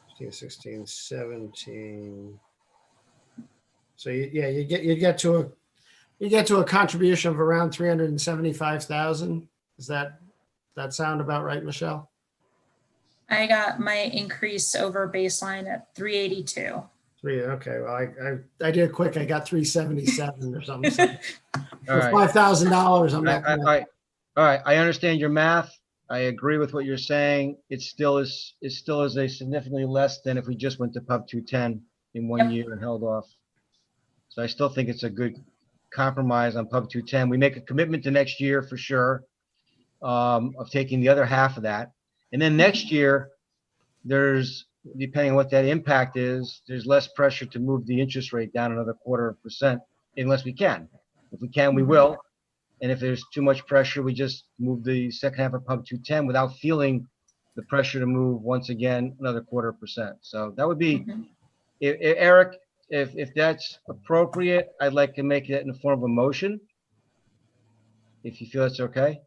15, 16, 17. So you get to a contribution of around 375,000. Does that sound about right, Michelle? I got my increase over baseline at 382. Okay. Well, I did it quick. I got 377 or something. So All for right. $5,000, I'm not. All right. I understand your math. I agree with what you're saying. It still is a significantly less than if we just went to pub 210 in 1 year and held off. So I still think it's a good compromise on pub 210. We make a commitment to next year for sure, of taking the other half of that. And then next year, there's, depending on what that impact is, there's less pressure to move the interest rate down another 0.25% unless we can. If we can, we will. And if there's too much pressure, we just move the second half of pub 210 without feeling the pressure to move once again another 0.25%. So that would be, Eric, if that's appropriate, I'd like to make it in the form of a motion. If you feel that's okay.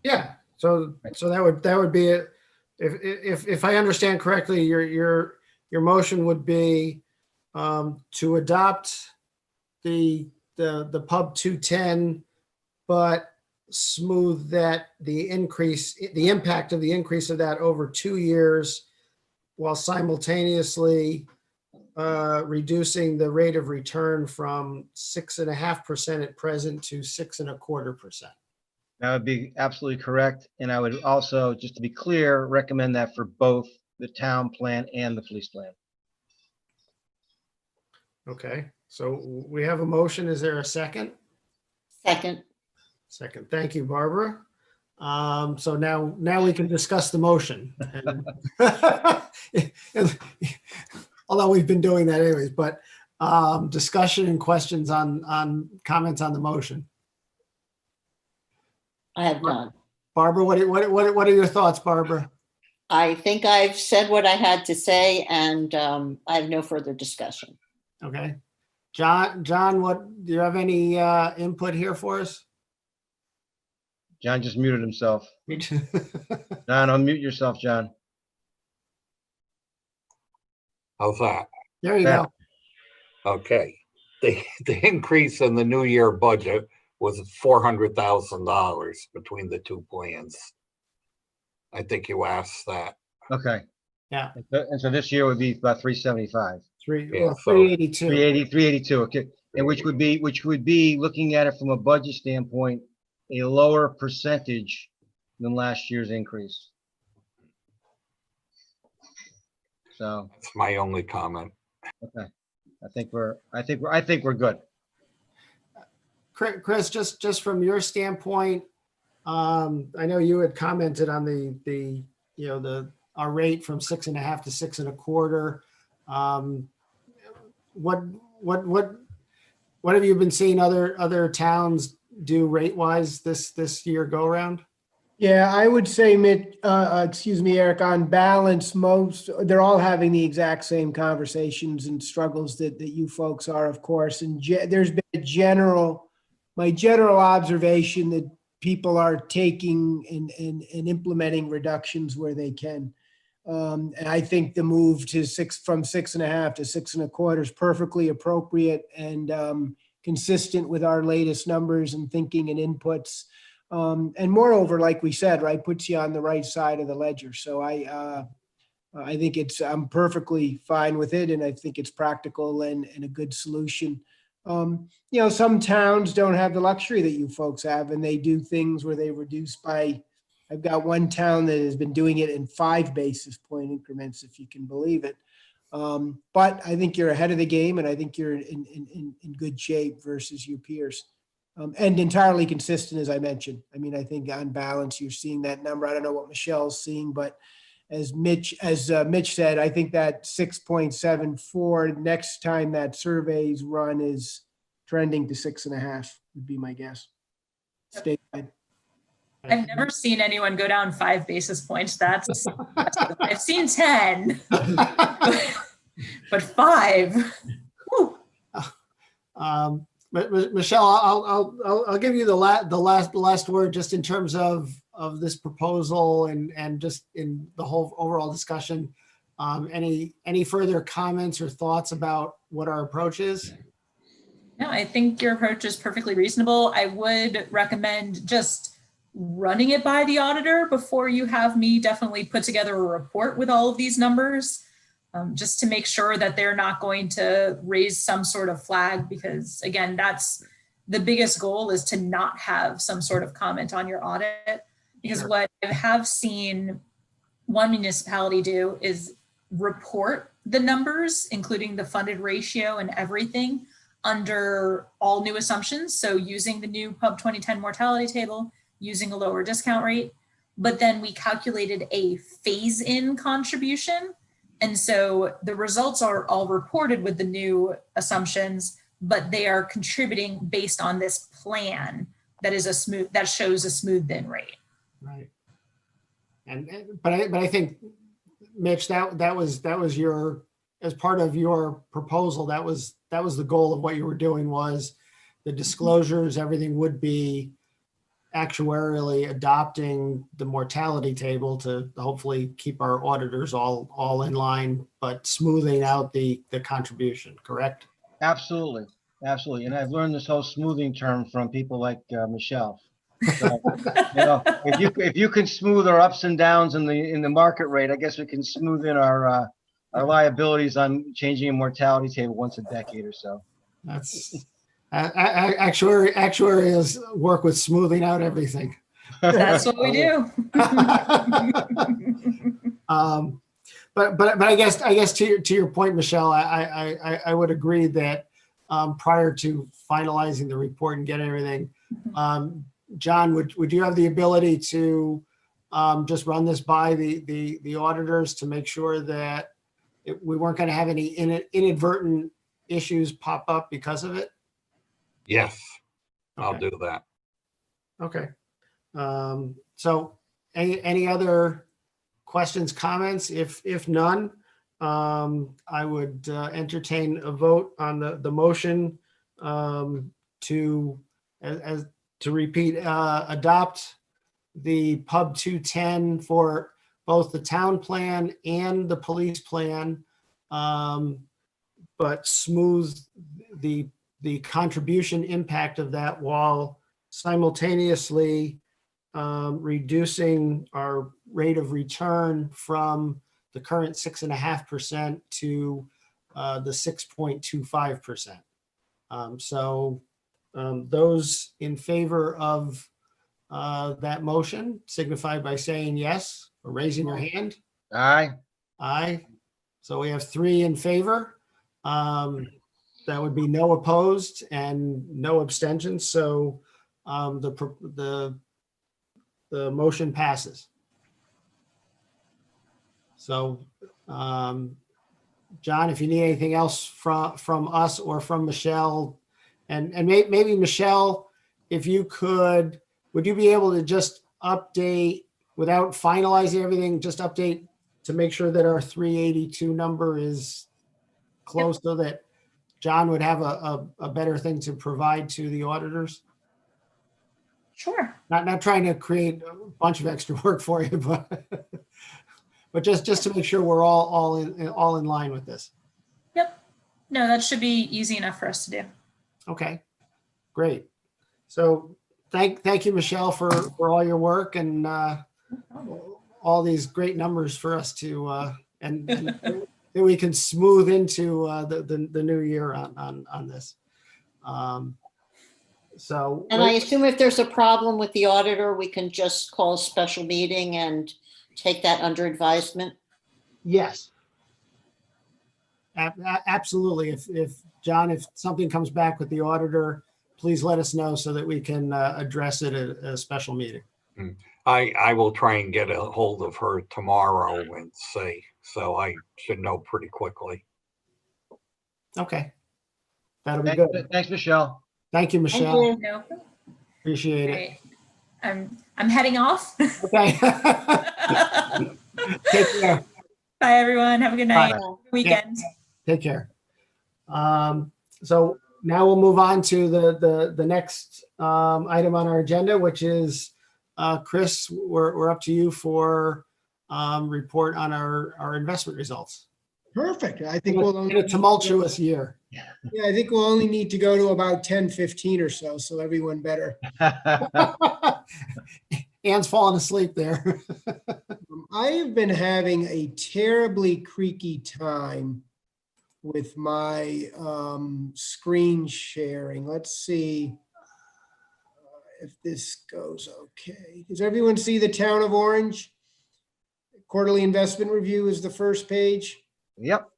Yeah. So that would be it. If I understand correctly, your motion would be to adopt the Pub 210, but smooth that the impact of the increase of that over 2 years, while simultaneously reducing the rate of return from 6.5% at present to 6.25%. That would be absolutely correct. And I would also, just to be clear, recommend that for both the town plan and the police plan. Okay, so we have a motion. Is there a second? Second, Second. Thank you, Barbara. So now we can discuss the motion. And- although we've been doing that anyways, but discussion and questions on comments on the motion. I have none. Barbara, what are your thoughts, Barbara? I think I've said what I had to say, and I have no further discussion. Okay. John, do you have any input here for us? John just muted himself. John, unmute yourself, John. How's that? There you go. Okay. The increase in the new year budget was $400,000 between the two plans. I think you asked that. Okay. Yeah. And so this year would be about 375, Yeah, so- 382. 382, okay. And which would be, looking at it from a budget standpoint, a lower percentage than last year's increase. So, That's my only comment. okay. I think we're good. Chris, just from your standpoint, I know you had commented on our rate from 6.5 to 6.25. What have you been seeing other towns do rate wise this year go around? Yeah, I would say, Eric, on balance, they're all having the exact same conversations and struggles that you folks are, of course. And there's been my general observation that people are taking and implementing reductions where they can. And I think the move from 6.5 to 6.25 is perfectly appropriate and consistent with our latest numbers and thinking and inputs. And moreover, like we said, right, puts you on the right side of the ledger. So I think I'm perfectly fine with it, and I think it's practical and a good solution. Some towns don't have the luxury that you folks have, and they do things where they reduce by. I've got one town that has been doing it in 5 basis point increments, if you can believe it. But I think you're ahead of the game, and I think you're in good shape versus your peers. And entirely consistent, as I mentioned. I mean, I think on balance, you're seeing that number. I don't know what Michelle's seeing, but as Mitch said, I think that 6.74 next time that survey's run is trending to 6.5 would be my guess. Statewide. I've never seen anyone go down 5 basis points. That's I've seen 10, but 5. Whew. But Michelle, I'll give you the last word just in terms of this proposal and just in the whole overall discussion. Any further comments or thoughts about what our approach is? No, I think your approach is perfectly reasonable. I would recommend just running it by the auditor before you have me definitely put together a report with all of these numbers. Just to make sure that they're not going to raise some sort of flag, because again, that's the biggest goal, is to not have some sort of comment on your audit. Because Sure. what I have seen one municipality do is report the numbers, including the funded ratio and everything, under all new assumptions. So using the new Pub 2010 mortality table, using a lower discount rate, but then we calculated a phase-in contribution. And so the results are all reported with the new assumptions, but they are contributing based on this plan that shows a smoothed in rate. Right. But I think, Mitch, that was your, as part of your proposal, that was the goal of what you were doing, was the disclosures, everything would be actuarially adopting the mortality table to hopefully keep our auditors all in line, but smoothing out the contribution, correct? Absolutely, absolutely. And I've learned this whole smoothing term from people like Michelle. So, if you can smooth our ups and downs in the market rate, I guess we can smooth in our liabilities on changing a mortality table once a decade or so. That's actuaries work with smoothing out everything. That's what we do. But I guess to your point, Michelle, I would agree that prior to finalizing the report and getting everything, John, would you have the ability to just run this by the auditors to make sure that we weren't going to have any inadvertent issues pop up because of it? Yes, I'll Okay. do that. Okay. So any other questions, comments? If none, I would entertain a vote on the motion to repeat, adopt the Pub 210 for both the town plan and the police plan, but smooth the contribution impact of that while simultaneously reducing our rate of return from the current 6.5% to the 6.25%. Those in favor of that motion signify by saying yes or raising your hand. Aye. Aye. So we have 3 in favor. That would be no opposed and no abstentions. So the motion passes. So, John, if you need anything else from us or from Michelle, and maybe Michelle, if you could, would you be able to just update without finalizing everything, just update to make sure that our 382 number is close so that John would have a better thing to provide to the auditors? Sure. Not trying to create a bunch of extra work for you, but just to make sure we're all in line with this. Yep. No, that should be easy enough for us to do. Okay, great. So thank you, Michelle, for all your work and all these great numbers for us to and that we can smooth into the new year on this. So. And I assume if there's a problem with the auditor, we can just call a special meeting and take that under advisement? Yes. Absolutely. If John, if something comes back with the auditor, please let us know so that we can address it at a special meeting. I will try and get a hold of her tomorrow and see, so I should know pretty quickly. Okay. That'll be Thanks, good. thanks, Michelle. Thank you, Thank Michelle. you. No. Appreciate it. Great. I'm heading off. Okay. Take care. Bye, everyone. Have a good night. Bye. Weekend. Take care. So now we'll move on to the next item on our agenda, which is Chris, we're up to you for report on our investment results. Perfect. I think we'll In a tumultuous year. Yeah, I think we'll only need to go to about 10:15 or so everyone better. Ann's falling asleep there. I have been having a terribly creaky time with my screen sharing. Let's see if this goes okay. Does everyone see the Town of Orange? Quarterly investment review is the first page. Yep.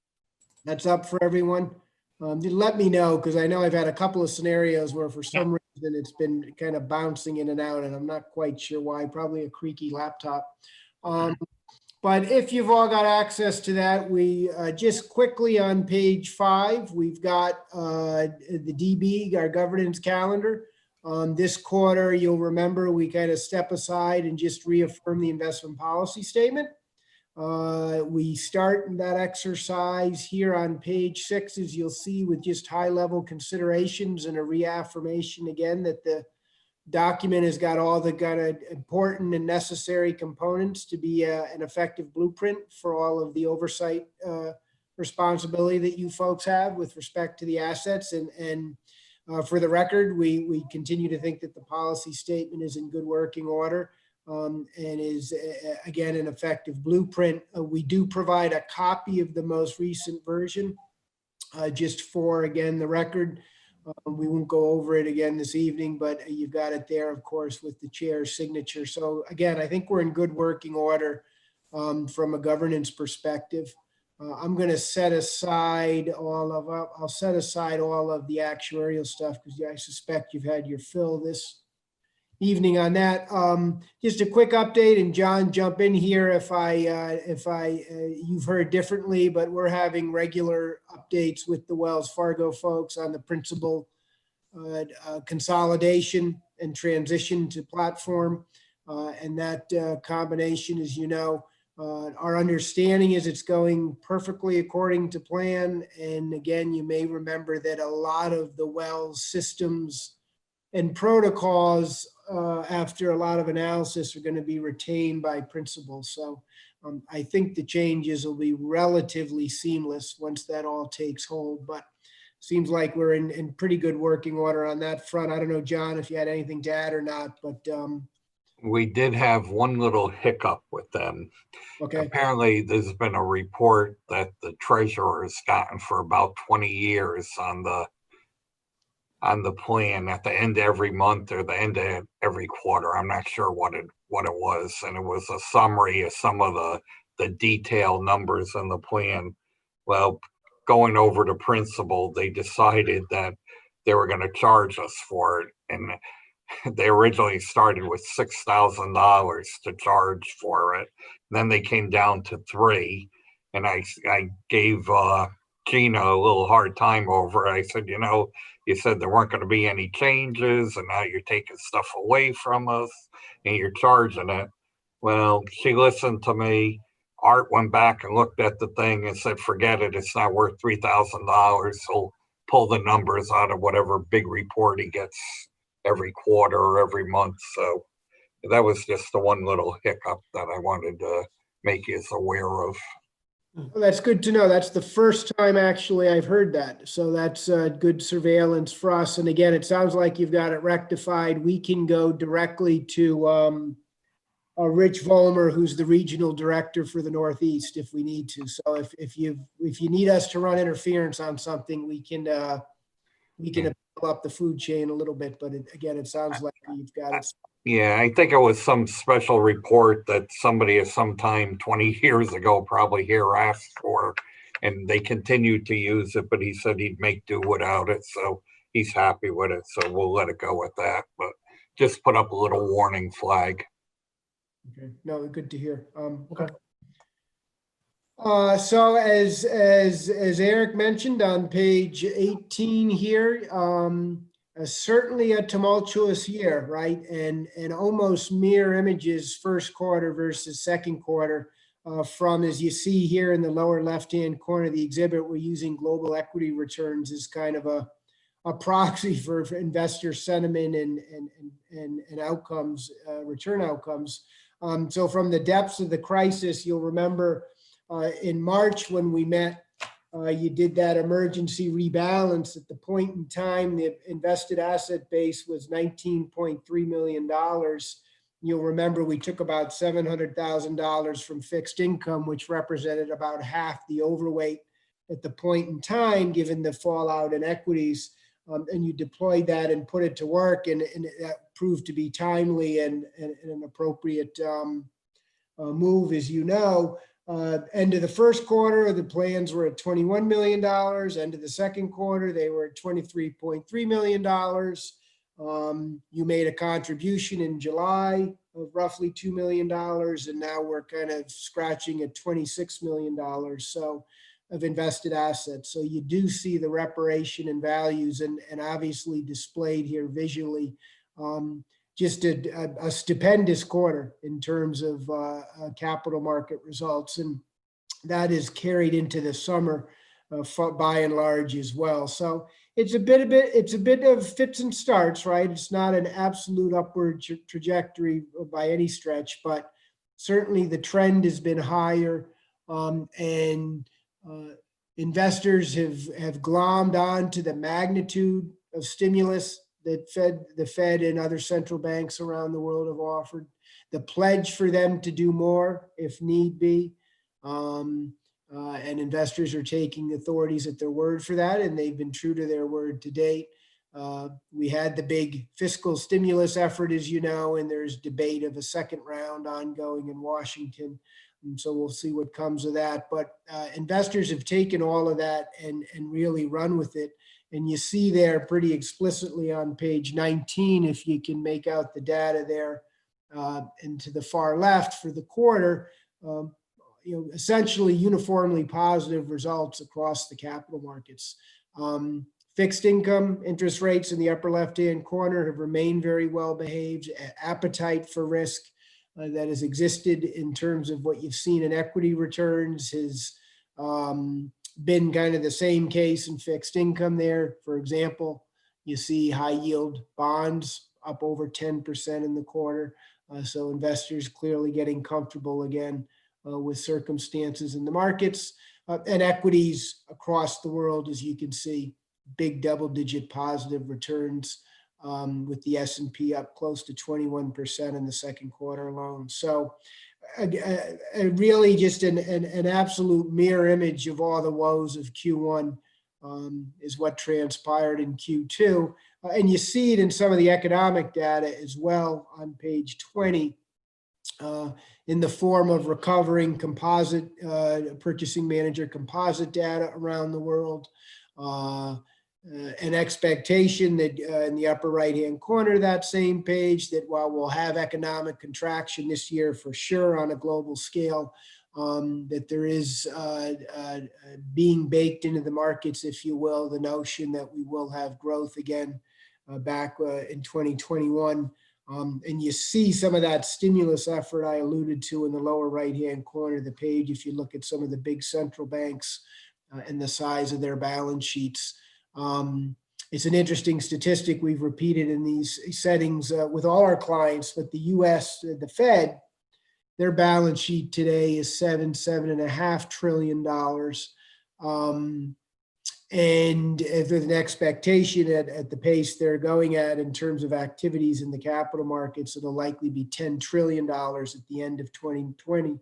That's up for everyone. Let me know, because I know I've had a couple of scenarios where for some reason it's been kind of bouncing in and out, and I'm not quite sure why. Probably a creaky laptop. But if you've all got access to that, we just quickly on page 5, we've got the DB, our governance calendar. This quarter, you'll remember we kind of step aside and just reaffirm the investment policy statement. We start that exercise here on page 6, as you'll see, with just high-level considerations and a reaffirmation again that the document has got all the kind of important and necessary components to be an effective blueprint for all of the oversight responsibility that you folks have with respect to the assets. And for the record, we continue to think that the policy statement is in good working order and is, again, an effective blueprint. We do provide a copy of the most recent version just for, again, the record. We won't go over it again this evening, but you've got it there, of course, with the chair's signature. So again, I think we're in good working order from a governance perspective. I'm going to set aside I'll set aside all of the actuarial stuff because I suspect you've had your fill this evening on that. Just a quick update, and John, jump in here if you've heard differently, but we're having regular updates with the Wells Fargo folks on the principal consolidation and transition to platform. And that combination, as you know, our understanding is it's going perfectly according to plan. And again, you may remember that a lot of the Wells systems and protocols after a lot of analysis are going to be retained by principals. So I think the changes will be relatively seamless once that all takes hold, but seems like we're in pretty good working order on that front. I don't know, John, if you had anything to add or not, but We did have one little hiccup with them. okay. Apparently, there's been a report that the treasurer has gotten for about 20 years on the plan at the end of every month or the end of every quarter. I'm not sure what it was. And it was a summary of some of the detailed numbers in the plan. Well, going over to principal, they decided that they were going to charge us for it. And they originally started with $6,000 to charge for it. Then they came down to $3,000. And I gave Gina a little hard time over it. I said, you said there weren't going to be any changes, and now you're taking stuff away from us and you're charging it. Well, she listened to me. Art went back and looked at the thing and said, forget it. It's not worth $3,000. So pull the numbers out of whatever big report he gets every quarter or every month. So that was just the one little hiccup that I wanted to make you aware of. Well, that's good to know. That's the first time actually I've heard that. So that's good surveillance for us. And again, it sounds like you've got it rectified. We can go directly to Rich Vollmer, who's the regional director for the Northeast, if we need to. So if you need us to run interference on something, we can pull up the food chain a little bit. But again, it sounds like you've got it. Yeah, I think it was some special report that somebody at some time 20 years ago probably here asked for, and they continued to use it, but he said he'd make do without it. So he's happy with it. So we'll let it go with that, but just put up a little warning flag. Okay, no, good to hear. Okay. So as Eric mentioned on page 18 here, certainly a tumultuous year, right? And almost mirror images first quarter versus second quarter from, as you see here in the lower left-hand corner of the exhibit, we're using global equity returns as kind of a proxy for investor sentiment and outcomes, return outcomes. So from the depths of the crisis, you'll remember in March when we met, you did that emergency rebalance. At the point in time, the invested asset base was $19.3 million. You'll remember we took about $700,000 from fixed income, which represented about half the overweight at the point in time, given the fallout in equities. And you deployed that and put it to work, and that proved to be timely and an appropriate move, as you know. End of the first quarter, the plans were at $21 million. End of the second quarter, they were at $23.3 million. You made a contribution in July of roughly $2 million, and now we're kind of scratching at $26 million so of invested assets. So you do see the reparation in values and obviously displayed here visually. Just a stupendous quarter in terms of capital market results. And that is carried into the summer by and large as well. So it's a bit of fits and starts, right? It's not an absolute upward trajectory by any stretch, but certainly the trend has been higher. And investors have glommed on to the magnitude of stimulus that the Fed and other central banks around the world have offered. The pledge for them to do more if need be. And investors are taking authorities at their word for that, and they've been true to their word to date. We had the big fiscal stimulus effort, as you know, and there's debate of a second round ongoing in Washington. And so we'll see what comes of that. But investors have taken all of that and really run with it. And you see there pretty explicitly on page 19, if you can make out the data there, and to the far left for the quarter, essentially uniformly positive results across the capital markets. Fixed income interest rates in the upper left-hand corner have remained very well behaved. Appetite for risk that has existed in terms of what you've seen in equity returns has been kind of the same case in fixed income there. For example, you see high yield bonds up over 10% in the quarter. So investors clearly getting comfortable again with circumstances in the markets, and equities across the world, as you can see, big double-digit positive returns, with the S&P up close to 21% in the second quarter alone. So really just an absolute mirror image of all the woes of Q1 is what transpired in Q2. And you see it in some of the economic data as well on page 20. In the form of recovering composite purchasing manager composite data around the world, an expectation that in the upper right hand corner of that same page, that while we'll have economic contraction this year for sure on a global scale, that there is being baked into the markets, if you will, the notion that we will have growth again back in 2021. And you see some of that stimulus effort I alluded to in the lower right-hand corner of the page. If you look at some of the big central banks and the size of their balance sheets, it's an interesting statistic we've repeated in these settings with all our clients, but the US, the Fed, their balance sheet today is $7.5 trillion. And with an expectation at the pace they're going at in terms of activities in the capital markets, it'll likely be $10 trillion at the end of 2020.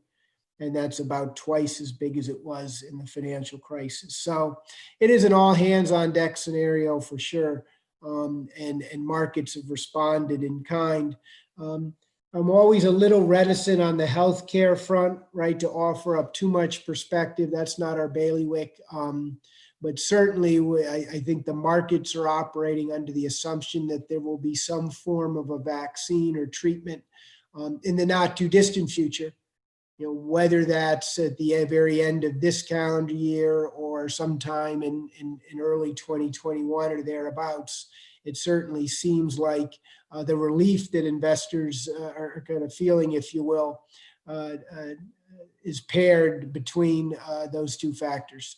And that's about twice as big as it was in the financial crisis. So it is an all hands on deck scenario for sure. And markets have responded in kind. I'm always a little reticent on the healthcare front, right, to offer up too much perspective. That's not our bailiwick. But certainly, I think the markets are operating under the assumption that there will be some form of a vaccine or treatment in the not too distant future. Whether that's at the very end of this calendar year or sometime in early 2021 or thereabouts, it certainly seems like the relief that investors are kind of feeling, if you will, is paired between those two factors,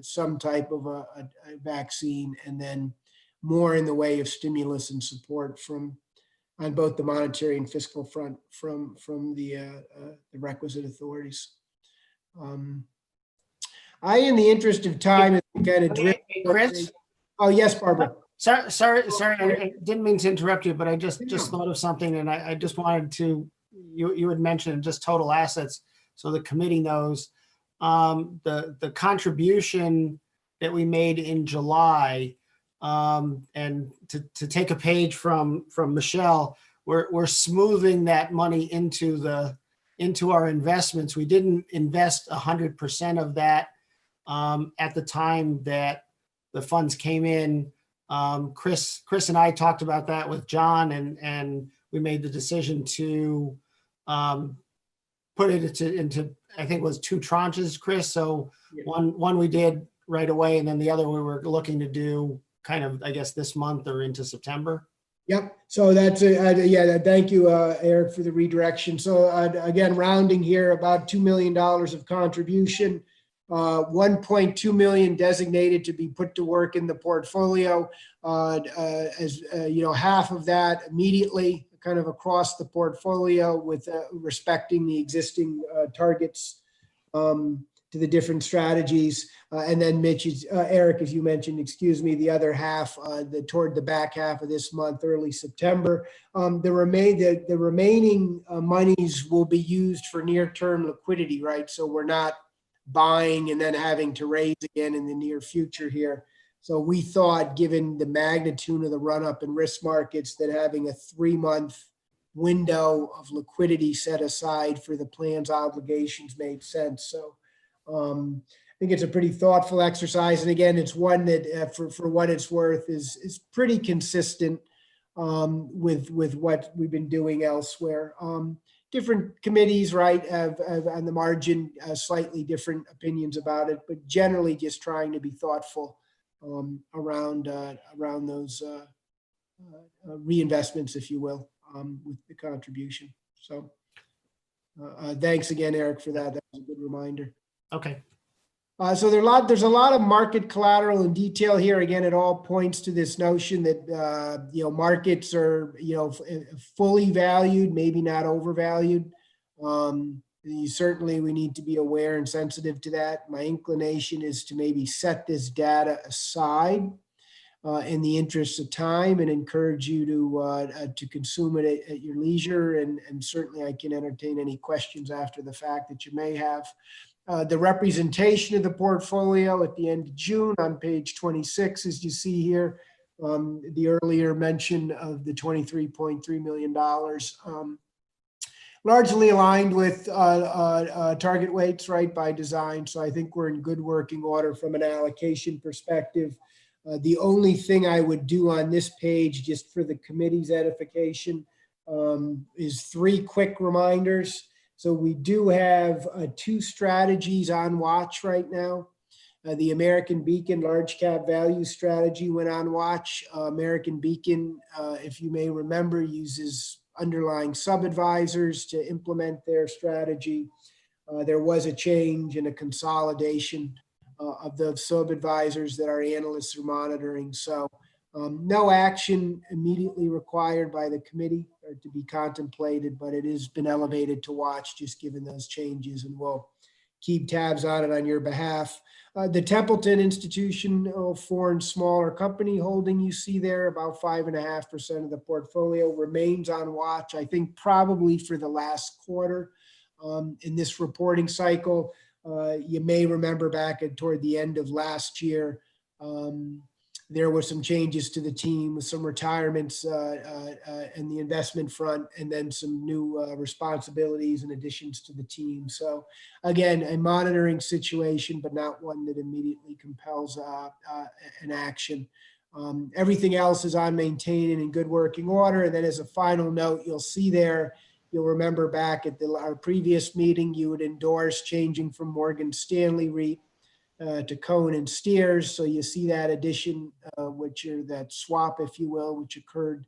some type of a vaccine, and then more in the way of stimulus and support on both the monetary and fiscal front from the requisite authorities. In the interest of time, kind of Hey, Chris? Oh yes, Barbara. Sorry, I didn't mean to interrupt you, but I just thought of something, and I just wanted to, you had mentioned just total assets, so the committee knows the contribution that we made in July, and to take a page from Michelle, we're smoothing that money into our investments. We didn't invest 100% of that at the time that the funds came in. Chris and I talked about that with John, and we made the decision to put it into I think it was 2 tranches, Chris. So Yeah. one we did right away, and then the other we were looking to do kind of, I guess, this month or into September. Yep. So that's thank you, Eric, for the redirection. So again, rounding here, about $2 million of contribution 1.2 million designated to be put to work in the portfolio. As you know, half of that immediately kind of across the portfolio with respecting the existing targets to the different strategies. And then Mitch, Eric, as you mentioned, excuse me, the other half toward the back half of this month, early September. The remaining monies will be used for near-term liquidity, right? So we're not buying and then having to raise again in the near future here. So we thought, given the magnitude of the run-up in risk markets, that having a 3-month window of liquidity set aside for the plan's obligations made sense. So I think it's a pretty thoughtful exercise. And again, it's one that for what it's worth is pretty consistent with what we've been doing elsewhere. Different committees, right, have on the margin slightly different opinions about it, but generally just trying to be thoughtful around those reinvestments, if you will, with the contribution. So thanks again, Eric, for that. That was a good reminder. Okay. So there's a lot of market collateral and detail here. Again, it all points to this notion that markets are fully valued, maybe not overvalued. Certainly, we need to be aware and sensitive to that. My inclination is to maybe set this data aside in the interest of time and encourage you to consume it at your leisure. And certainly, I can entertain any questions after the fact that you may have. The representation of the portfolio at the end of June on page 26, as you see here, the earlier mention of the $23.3 million, largely aligned with target weights, right, by design. So I think we're in good working order from an allocation perspective. The only thing I would do on this page, just for the committee's edification, is 3 quick reminders. So we do have 2 strategies on watch right now. The American Beacon large cap value strategy went on watch. American Beacon, if you may remember, uses underlying sub-advisors to implement their strategy. There was a change and a consolidation of the sub-advisors that our analysts are monitoring. So no action immediately required by the committee or to be contemplated, but it has been elevated to watch just given those changes, and we'll keep tabs on it on your behalf. The Templeton Institutional Foreign Smaller Company holding you see there, about 5.5% of the portfolio, remains on watch, I think probably for the last quarter in this reporting cycle. You may remember back toward the end of last year, there were some changes to the team with some retirements and the investment front, and then some new responsibilities and additions to the team. So again, a monitoring situation, but not one that immediately compels an action. Everything else is on maintain and in good working order. And then as a final note, you'll see there, you'll remember back at our previous meeting, you would endorse changing from Morgan Stanley REIT to Cohen and Steers. So you see that addition, that swap, if you will, which occurred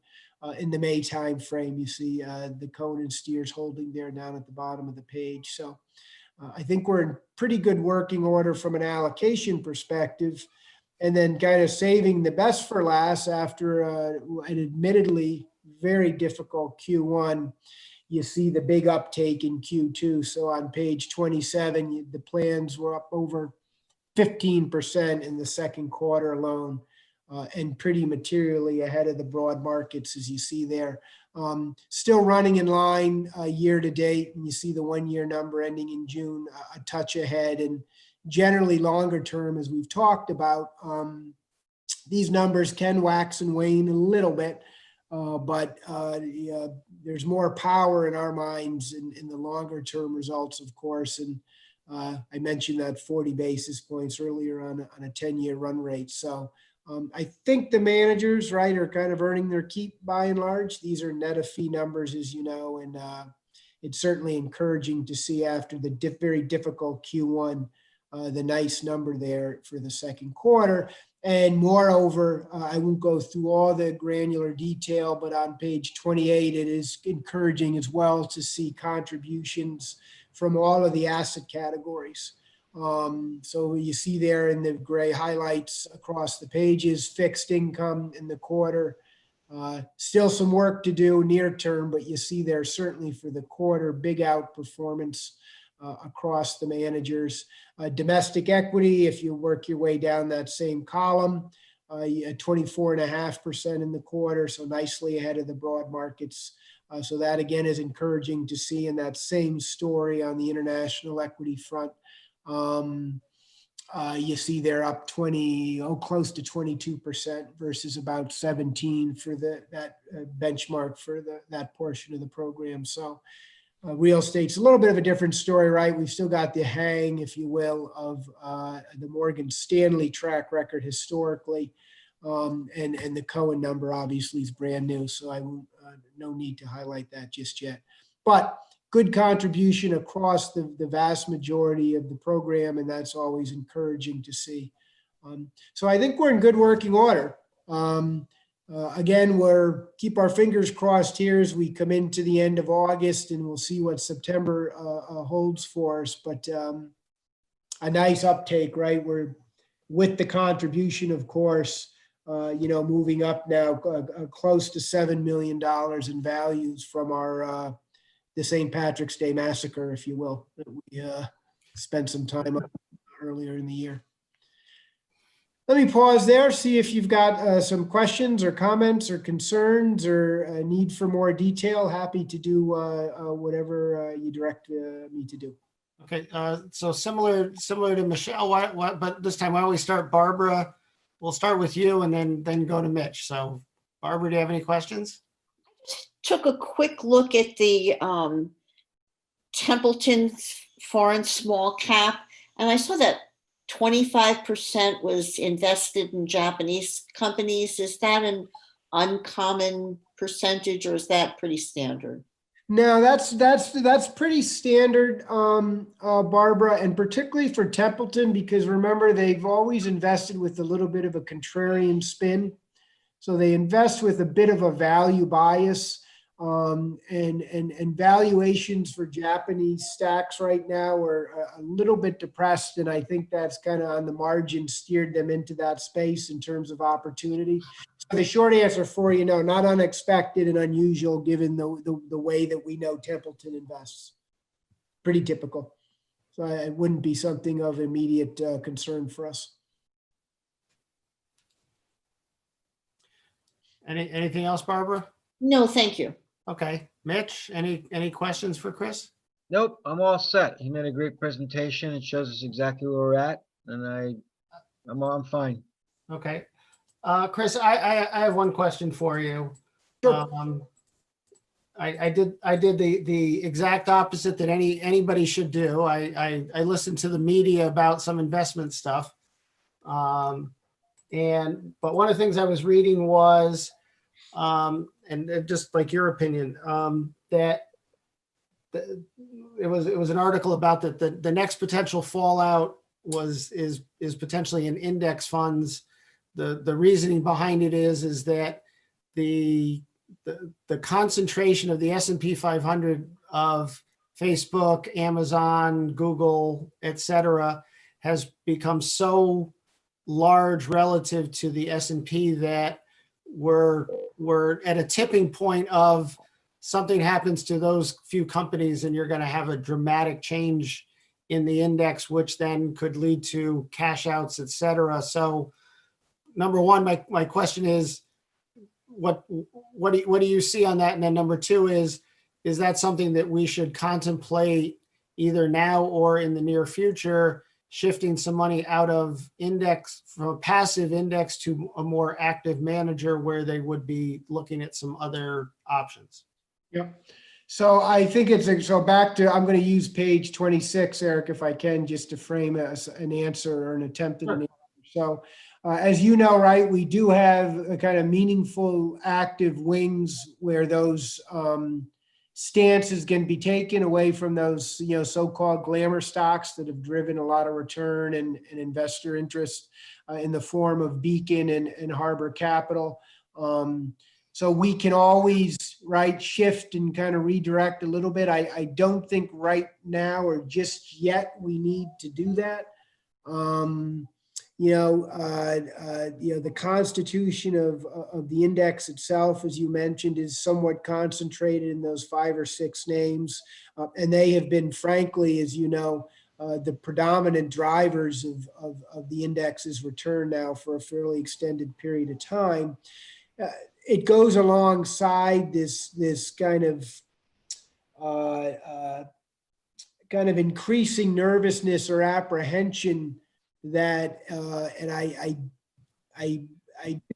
in the May timeframe. You see the Cohen and Steers holding there down at the bottom of the page. So I think we're in pretty good working order from an allocation perspective. And then kind of saving the best for last after an admittedly very difficult Q1, you see the big uptake in Q2. So on page 27, the plans were up over 15% in the second quarter alone, and pretty materially ahead of the broad markets, as you see there. Still running in line year to date, and you see the 1-year number ending in June a touch ahead. And generally longer term, as we've talked about, these numbers can wax and wane a little bit, but there's more power in our minds in the longer term results, of course. And I mentioned that 40 basis points earlier on a 10-year run rate. So I think the managers, right, are kind of earning their keep by and large. These are net of fee numbers, as you know, and it's certainly encouraging to see after the very difficult Q1, the nice number there for the second quarter. And moreover, I won't go through all the granular detail, but on page 28, it is encouraging as well to see contributions from all of the asset categories. So you see there in the gray highlights across the pages, fixed income in the quarter. Still some work to do near term, but you see there certainly for the quarter, big outperformance across the managers. Domestic equity, if you work your way down that same column, 24.5% in the quarter, so nicely ahead of the broad markets. So that again is encouraging to see, in that same story on the international equity front. You see they're up close to 22% versus about 17 for that benchmark for that portion of the program. So real estate's a little bit of a different story, right? We've still got the hang, if you will, of the Morgan Stanley track record historically. And the Cohen number obviously is brand new, so I won't, no need to highlight that just yet. But good contribution across the vast majority of the program, and that's always encouraging to see. So I think we're in good working order. Again, keep our fingers crossed here as we come into the end of August, and we'll see what September holds for us. But a nice uptake, right? We're with the contribution, of course, moving up now close to $7 million in values from our the St. Patrick's Day massacre, if you will, that we spent some time on earlier in the year. Let me pause there, see if you've got some questions or comments or concerns or a need for more detail. Happy to do whatever you direct me to do. Okay, so similar to Michelle, but this time why don't we start, Barbara? We'll start with you and then go to Mitch. So Barbara, do you have any questions? Took a quick look at the Templeton foreign small cap, and I saw that 25% was invested in Japanese companies. Is that an uncommon percentage, or is that pretty standard? No, that's pretty standard, Barbara, and particularly for Templeton, because remember, they've always invested with a little bit of a contrarian spin. So they invest with a bit of a value bias, and valuations for Japanese stocks right now are a little bit depressed, and I think that's kind of on the margin steered them into that space in terms of opportunity. So the short answer for you, no, not unexpected and unusual given the way that we know Templeton invests. Pretty typical. So it wouldn't be something of immediate concern for us. Anything else, Barbara? No, thank you. Okay, Mitch, any questions for Chris? Nope, I'm all set. He made a great presentation. It shows us exactly where we're at, and I'm fine. Okay, Chris, I have one question for you. Sure. I did the exact opposite that anybody should do. I listened to the media about some investment stuff, but one of the things I was reading was, and just like your opinion, that it was an article about that the next potential fallout is potentially in index funds. The reasoning behind it is that the concentration of the S&P 500 of Facebook, Amazon, Google, etc., has become so large relative to the S&P that we're at a tipping point of something happens to those few companies and you're going to have a dramatic change in the index, which then could lead to cash outs, etc. So number one, my question is, what do you see on that? And then number two is that something that we should contemplate either now or in the near future, shifting some money out of index from a passive index to a more active manager where they would be looking at some other options? Yep. So I think so back to, I'm going to use page 26, Eric, if I can, just to frame as an answer or an attempt at an answer. So as you know, right, we do have a kind of meaningful active wings where those stances can be taken away from those, so-called glamour stocks that have driven a lot of return and investor interest in the form of Beacon and Harbor Capital. So we can always, right, shift and kind of redirect a little bit. I don't think right now or just yet we need to do that. The constitution of the index itself, as you mentioned, is somewhat concentrated in those 5 or 6 names. And they have been, frankly, as you know, the predominant drivers of the index's return now for a fairly extended period of time. It goes alongside this kind of increasing nervousness or apprehension that, and I do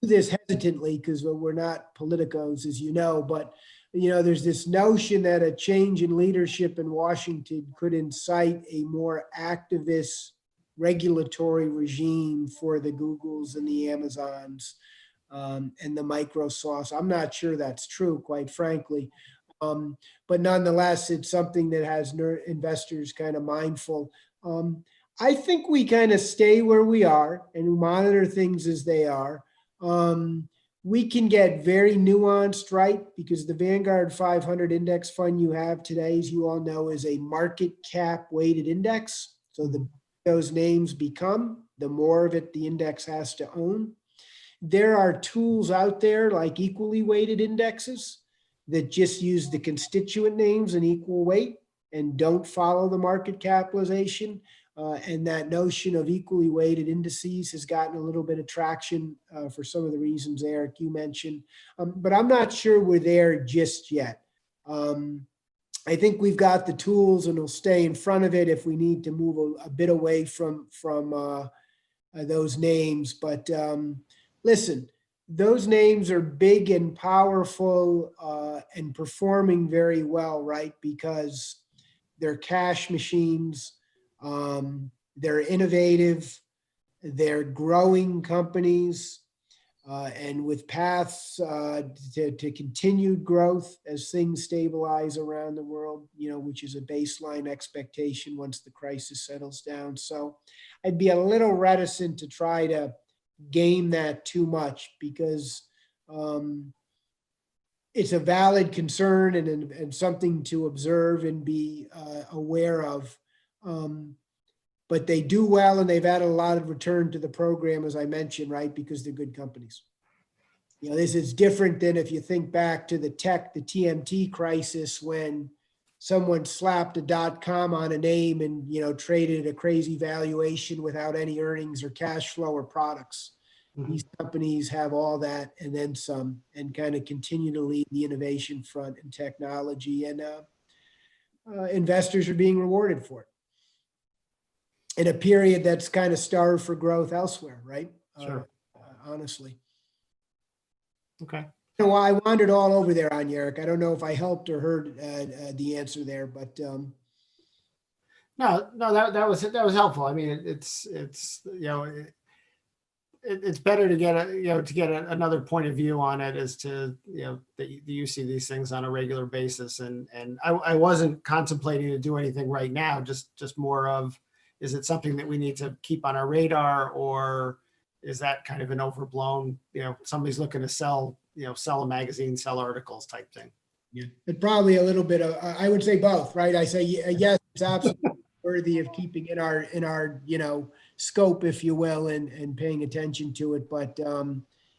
this hesitantly because we're not politicos, as you know, but there's this notion that a change in leadership in Washington could incite a more activist regulatory regime for the Googles and the Amazons and the Microsofts. I'm not sure that's true, quite frankly. But nonetheless, it's something that has investors kind of mindful. I think we kind of stay where we are and monitor things as they are. We can get very nuanced, right? Because the Vanguard 500 index fund you have today, as you all know, is a market cap weighted index. So the those names become, the more of it the index has to own. There are tools out there like equally weighted indexes that just use the constituent names in equal weight and don't follow the market capitalization. And that notion of equally weighted indices has gotten a little bit of traction for some of the reasons, Eric, you mentioned. But I'm not sure we're there just yet. I think we've got the tools and we'll stay in front of it if we need to move a bit away from those names. But listen, those names are big and powerful and performing very well, right? Because they're cash machines. They're innovative, they're growing companies, and with paths to continued growth as things stabilize around the world, which is a baseline expectation once the crisis settles down. So I'd be a little reticent to try to game that too much because it's a valid concern and something to observe and be aware of. But they do well and they've added a lot of return to the program, as I mentioned, right? Because they're good companies. This is different than if you think back to the TMT crisis when someone slapped a .com on a name and, traded at a crazy valuation without any earnings or cash flow or products. Mm-hmm. These companies have all that and then some and kind of continue to lead the innovation front in technology, and investors are being rewarded for it in a period that's kind of starved for growth elsewhere, right? Sure. Honestly. Okay. I wandered all over there on Eric. I don't know if I helped or heard the answer there, but no, that was helpful. I mean, it's better to get another point of view on it as to that you see these things on a regular basis, and I wasn't contemplating to do anything right now. Just more of, is it something that we need to keep on our radar, or is that kind of an overblown, somebody's looking to sell a magazine, sell articles type thing? Yeah, but probably a little bit of, I would say both, right? I say, yes, it's absolutely worthy of keeping in our scope, if you will, and paying attention to it. But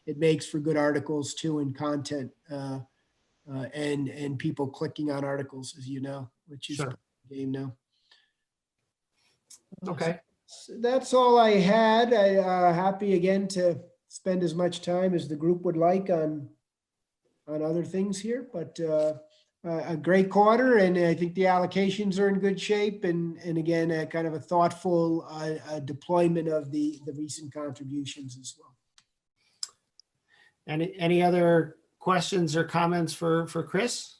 it makes for good articles too, and content and people clicking on articles, as you know, which is Sure. the game now. Okay. So that's all I had. I happy again to spend as much time as the group would like on other things here, but a great quarter, and I think the allocations are in good shape, and again, a kind of a thoughtful deployment of the recent contributions as well. Any other questions or comments for Chris?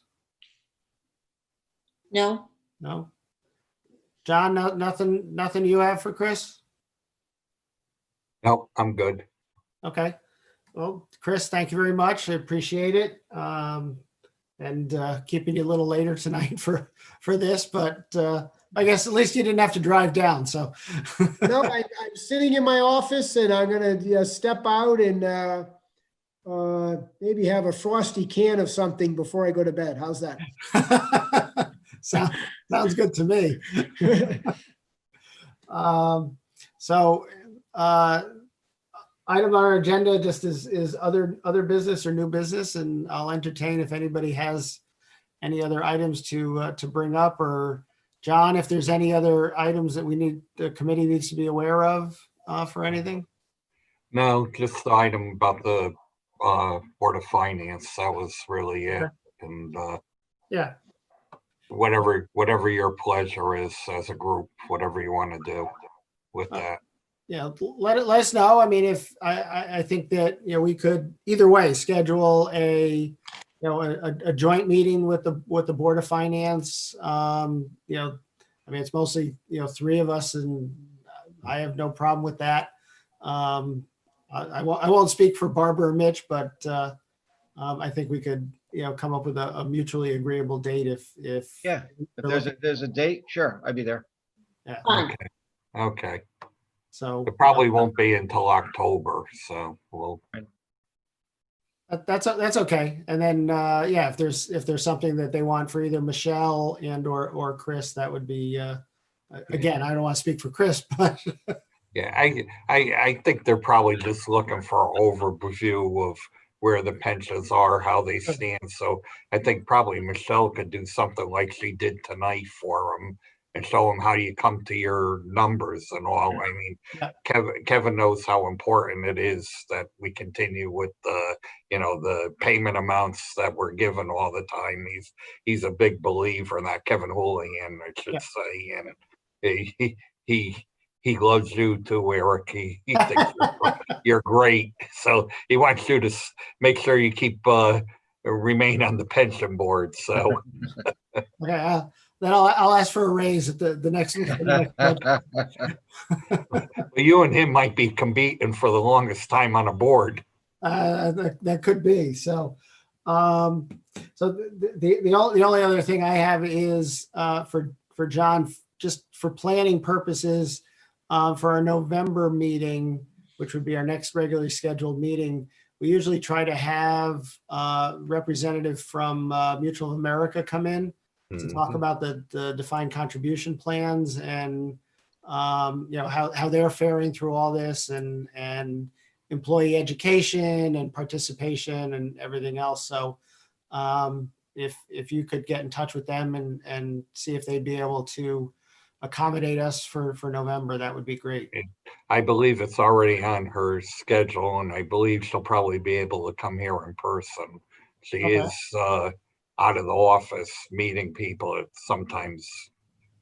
No, No. John, nothing you have for Chris? Nope, I'm good. Okay. Well, Chris, thank you very much. I appreciate it. And keeping you a little later tonight for this, but I guess at least you didn't have to drive down. So No, I'm sitting in my office and I'm going to step out and Maybe have a frosty can of something before I go to bed. How's that? Sounds good to me. So, item on our agenda just is other business or new business, and I'll entertain if anybody has any other items to bring up, or John, if there's any other items that the committee needs to be aware of, for anything. No, just the item about the Board of Finance. That was really it. Okay. And Yeah, whatever your pleasure is as a group, whatever you want to do with that. yeah, let us know. I mean, if I think that, we could either way schedule a joint meeting with the Board of Finance. I mean, it's mostly, three of us, and I have no problem with that. I won't speak for Barbara or Mitch, but I think we could, come up with a mutually agreeable date if. Yeah, if there's a date, sure, I'd be there. Yeah, Fine. Okay. so. It probably won't be until October, so we'll. That's okay. And then, yeah, if there's something that they want for either Michelle and or Chris, that would be, again, I don't want to speak for Chris, but Yeah, I think they're probably just looking for an overview of where the pensions are, how they stand. So I think probably Michelle could do something like she did tonight for them and show them how you come to your numbers and all. I mean, Yeah. Kevin knows how important it is that we continue with the payment amounts that we're given all the time. He's a big believer in that. Kevin Houlihan, I should say, and he loves you too, Eric. He thinks you're great. So he wants you to make sure you keep remain on the pension board. So okay, then I'll ask for a raise at the next. but you and him might be competing for the longest time on a board. That could be. So, the only other thing I have is for John, just for planning purposes, for our November meeting, which would be our next regularly scheduled meeting. We usually try to have representative from Mutual of America come in to talk about the defined contribution plans and how they're faring through all this and employee education and participation and everything else. So if you could get in touch with them and see if they'd be able to accommodate us for November, that would be great. I believe it's already on her schedule, and I believe she'll probably be able to come here in person. She Okay. is out of the office meeting people sometimes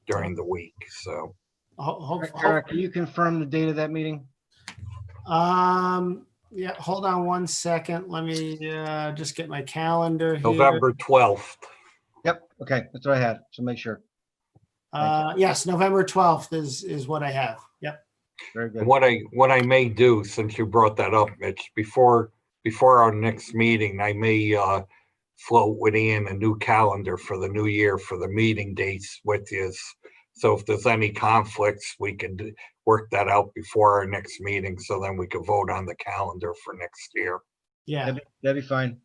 during the week. So Eric, can you confirm the date of that meeting? Yeah, hold on one second. Let me just get my calendar here. November 12th. Yep, okay, that's what I had, so make sure. Yes, November 12th is what I have. Yep. Very good. And what I may do, since you brought that up, Mitch, before our next meeting, I may float with Ian a new calendar for the new year for the meeting dates with you. So if there's any conflicts, we can work that out before our next meeting, so then we can vote on the calendar for next year. Yeah. That'd be fine.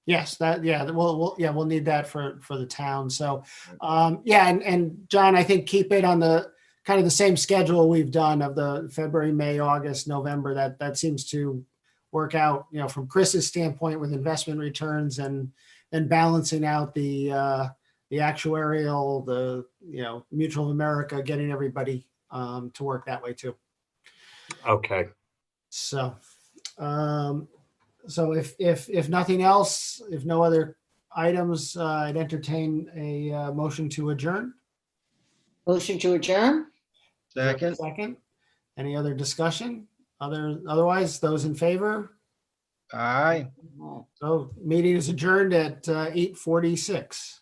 Yes, we'll need that for the town. So, yeah, and John, I think keep it on the kind of the same schedule we've done of the February, May, August, November. That seems to work out, from Chris's standpoint with investment returns and balancing out the actuarial, Mutual of America, getting everybody to work that way too. Okay. So, so if nothing else, if no other items, I'd entertain a motion to adjourn. Motion to adjourn? Second, Second. Any other discussion? Otherwise, those in favor? aye, So meeting is adjourned at 8:46.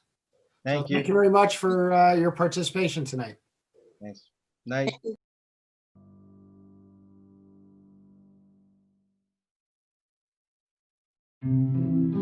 thank you. Thank you very much for your participation tonight. Thanks. Night. Thank you.